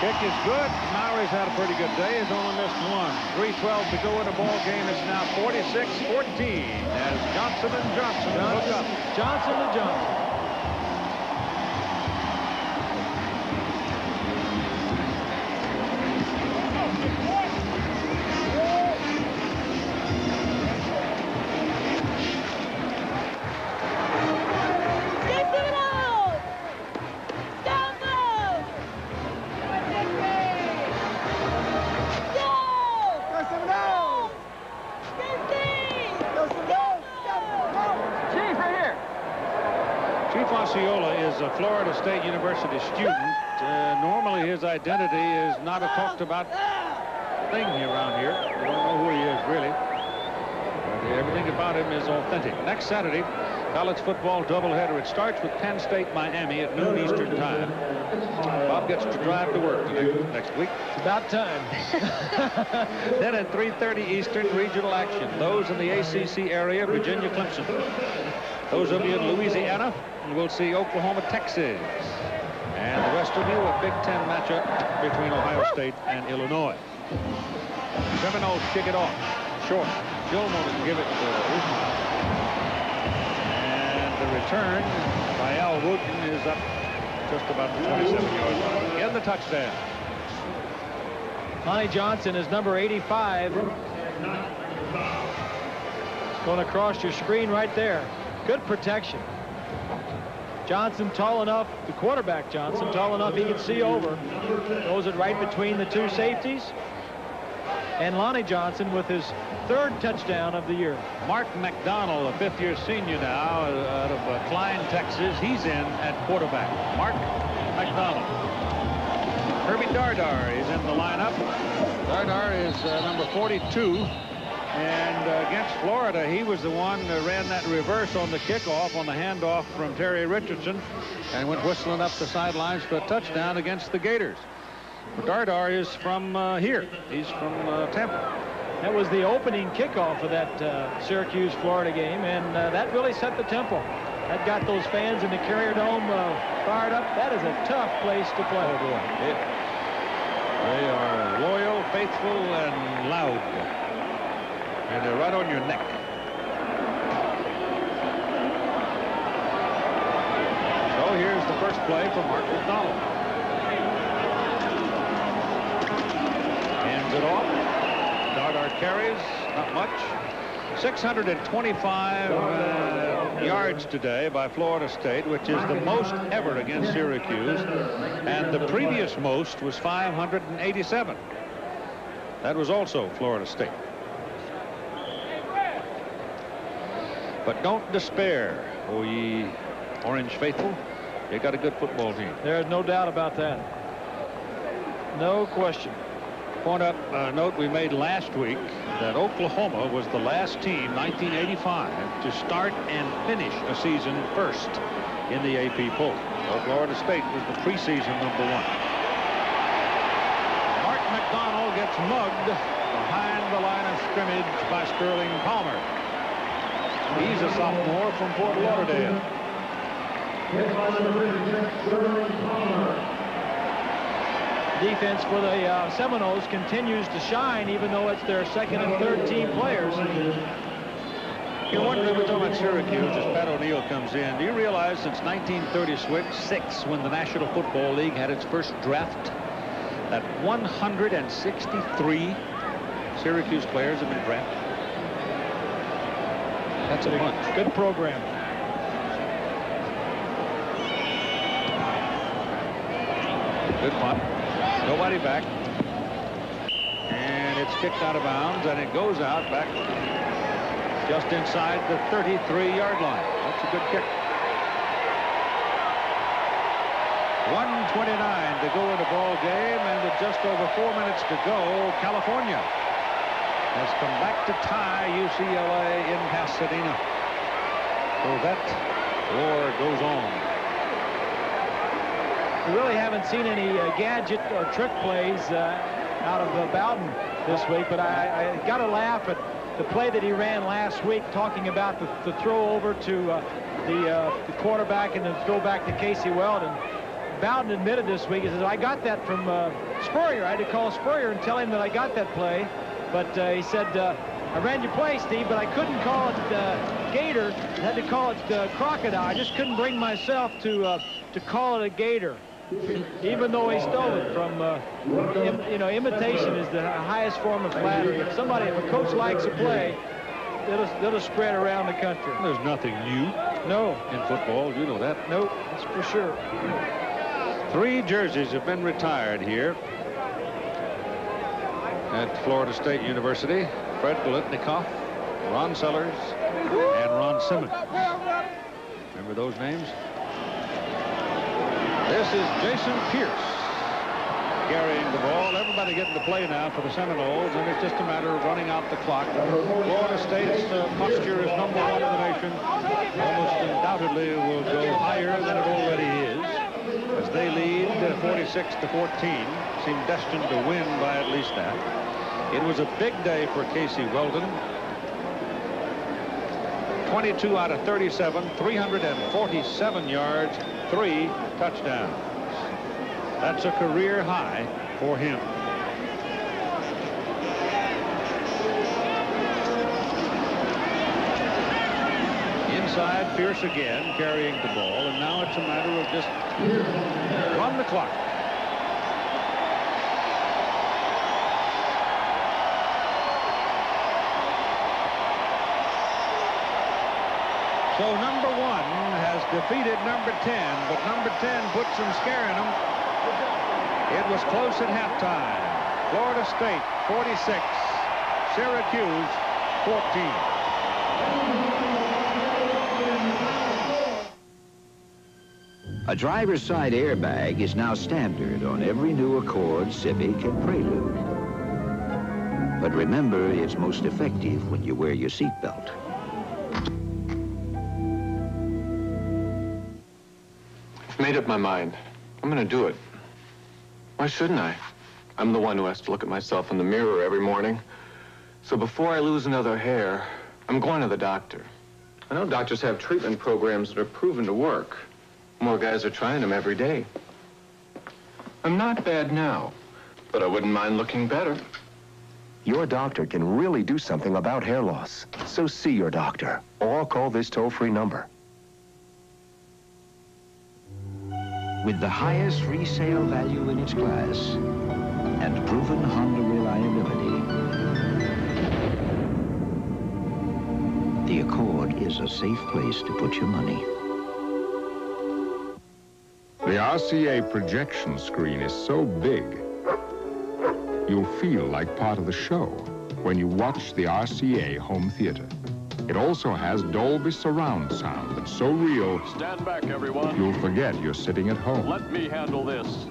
Kick is good. Maury's had a pretty good day. He's only missed one. 3:12 to go in the ball game. It's now 46-14 as Johnson and Johnson hook up. Johnson to Johnson. Florida State University student. Normally his identity is not a talked about thing around here. We don't know who he is really. But everything about him is authentic. Next Saturday, college football doubleheader. It starts with Penn State, Miami at noon Eastern time. Bob gets to drive to work next week. It's about time. Then at 3:30 Eastern, regional action. Those in the ACC area, Virginia, Clemson. Those of you in Louisiana, we'll see Oklahoma, Texas. And the rest of you, a Big Ten matchup between Ohio State and Illinois. Seminoles kick it off. Short. Gilmore will give it to Usman. And the return by Al Wooten is up just about the 27-yard line. Get the touchdown. Lonnie Johnson is number 85. It's going across your screen right there. Good protection. Johnson tall enough, the quarterback Johnson, tall enough he can see over. Throws it right between the two safeties. And Lonnie Johnson with his third touchdown of the year. Mark McDonald, a fifth-year senior now out of Klein, Texas. He's in at quarterback. Mark McDonald. Herbie Dardar is in the lineup. Dardar is number 42. And against Florida, he was the one that ran that reverse on the kickoff on the handoff from Terry Richardson and went whistling up the sidelines for a touchdown against the Gators. Dardar is from here. He's from Tampa. That was the opening kickoff of that Syracuse-Florida game, and that really set the tempo. That got those fans in the Carrier Dome fired up. That is a tough place to play. Oh, boy. They are loyal, faithful, and loud. And they're right on your neck. So here's the first play for Mark McDonald. Hands it off. Dardar carries, not much. 625 yards today by Florida State, which is the most ever against Syracuse. And the previous most was 587. That was also Florida State. But don't despair, O ye Orange faithful. You got a good football team. There's no doubt about that. No question. Point up a note we made last week that Oklahoma was the last team, 1985, to start and finish a season first in the AP poll. Florida State was the preseason #1. Mark McDonald gets mugged behind the line of scrimmage by Sterling Palmer. He's a sophomore from Fort Lauderdale. Defense for the Seminoles continues to shine, even though it's their second and third team players. You're wondering, we're talking about Syracuse as Pat O'Neill comes in. Do you realize since 1936, when the National Football League had its first draft, that 163 Syracuse players have been drafted? That's a bunch. Good program. Good punt. Nobody back. It's kicked out of bounds, and it goes out back just inside the 33-yard line. That's a good kick. 1:29 to go in the ball game, and with just over 4 minutes to go, California has come back to tie UCLA in Pasadena. So that war goes on. We really haven't seen any gadget or trick plays out of Bowden this week, but I got to laugh at the play that he ran last week, talking about the throw over to the quarterback and the throw back to Casey Weldon. Bowden admitted this week, he says, I got that from Spurrier. I had to call Spurrier and tell him that I got that play. But he said, I ran your play, Steve, but I couldn't call it Gator. I had to call it Crocodile. I just couldn't bring myself to call it a Gator, even though he stole it from, imitation is the highest form of flattery. If a coach likes a play, it'll spread around the country. There's nothing new. No. In football, you know that. Nope, that's for sure. 3 jerseys have been retired here at Florida State University. Fred Biletnikoff, Ron Sellers, and Ron Simmons. Remember those names? This is Jason Pierce carrying the ball. Everybody getting to play now for the Seminoles, and it's just a matter of running out the clock. Florida State's posture is #1 in the nation. Almost undoubtedly will go higher than it already is, as they lead 46-14. Seem destined to win by at least that. It was a big day for Casey Weldon. 22 out of 37, 347 yards, 3 touchdowns. That's a career high for him. Inside, Pierce again carrying the ball, and now it's a matter of just run the clock. So number 1 has defeated number 10, but number 10 put some scare in them. It was close at halftime. Florida State 46, Syracuse 14. A driver's side airbag is now standard on every new Accord, Civic, and Prelude. But remember, it's most effective when you wear your seatbelt. I've made up my mind. I'm gonna do it. Why shouldn't I? I'm the one who has to look at myself in the mirror every morning. So before I lose another hair, I'm going to the doctor. I know doctors have treatment programs that are proven to work. More guys are trying them every day. I'm not bad now, but I wouldn't mind looking better. Your doctor can really do something about hair loss. So see your doctor, or call this toll-free number. With the highest resale value in its class and proven Honda reliability, the Accord is a safe place to put your money. The RCA projection screen is so big, you'll feel like part of the show when you watch the RCA home theater. It also has Dolby surround sound that's so real, stand back, everyone. You'll forget you're sitting at home. Let me handle this.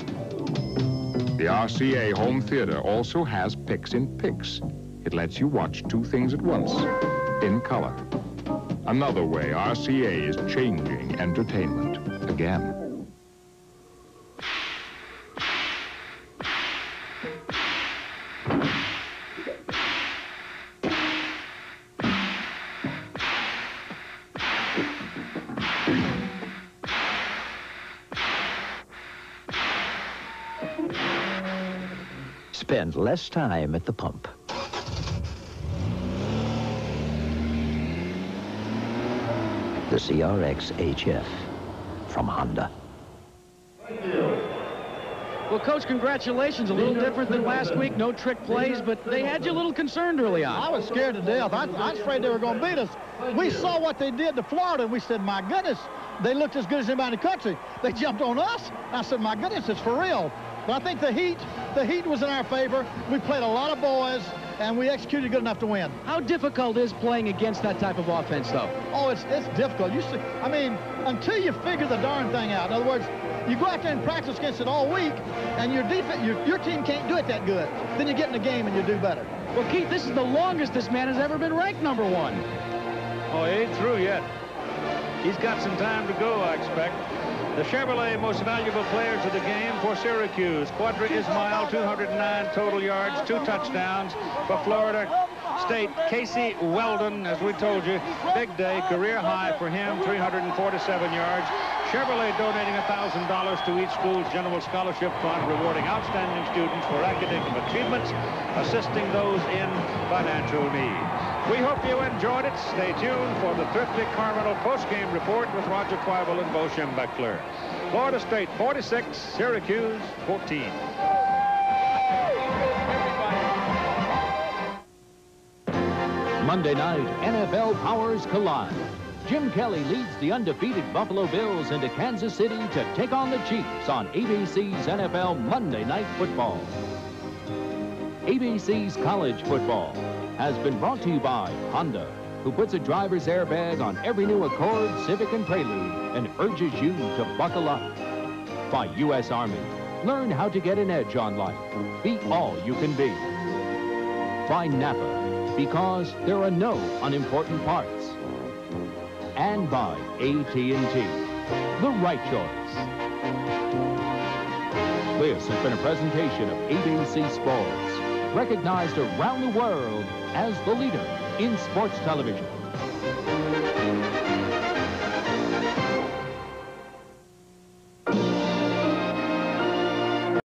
The RCA home theater also has Pix-in-Pix. It lets you watch 2 things at once, in color. Another way RCA is changing entertainment again. Spend less time at the pump. The CRX HF from Honda. Well, Coach, congratulations. A little different than last week. No trick plays, but they had you a little concerned early on. I was scared to death. I was afraid they were going to beat us. We saw what they did to Florida, and we said, my goodness, they looked as good as anybody in the country. They jumped on us. I said, my goodness, it's for real. But I think the heat the heat was in our favor. We played a lot of boys, and we executed good enough to win. How difficult is playing against that type of offense, though? Oh, it's difficult. I mean, until you figure the darn thing out. In other words, you go out there and practice against it all week, and your team can't do it that good. Then you get in the game and you do better. Well, Keith, this is the longest this man has ever been ranked #1. Oh, he ain't through yet. He's got some time to go, I expect. The Chevrolet most valuable players of the game for Syracuse. Quadra Ismail, 209 total yards, 2 touchdowns. For Florida State, Casey Weldon, as we told you, big day, career high for him, 347 yards. Chevrolet donating $1,000 to each school's general scholarship fund, rewarding outstanding students for academic achievements, assisting those in financial need. We hope you enjoyed it. Stay tuned for the Thrifty Carmel post-game report with Roger Quibel and Bo Schembechler. Florida State 46, Syracuse 14. Monday night, NFL powers collide. Jim Kelly leads the undefeated Buffalo Bills into Kansas City to take on the Chiefs on ABC's NFL Monday Night Football. ABC's College Football has been brought to you by Honda, who puts a driver's airbag on every new Accord, Civic, and Prelude and urges you to buckle up. By U.S. Army, learn how to get an edge on life. Be all you can be. By Napa, because there are no unimportant parts. And by AT&T, the right choice. This has been a presentation of ABC Sports, recognized around the world as the leader in sports television.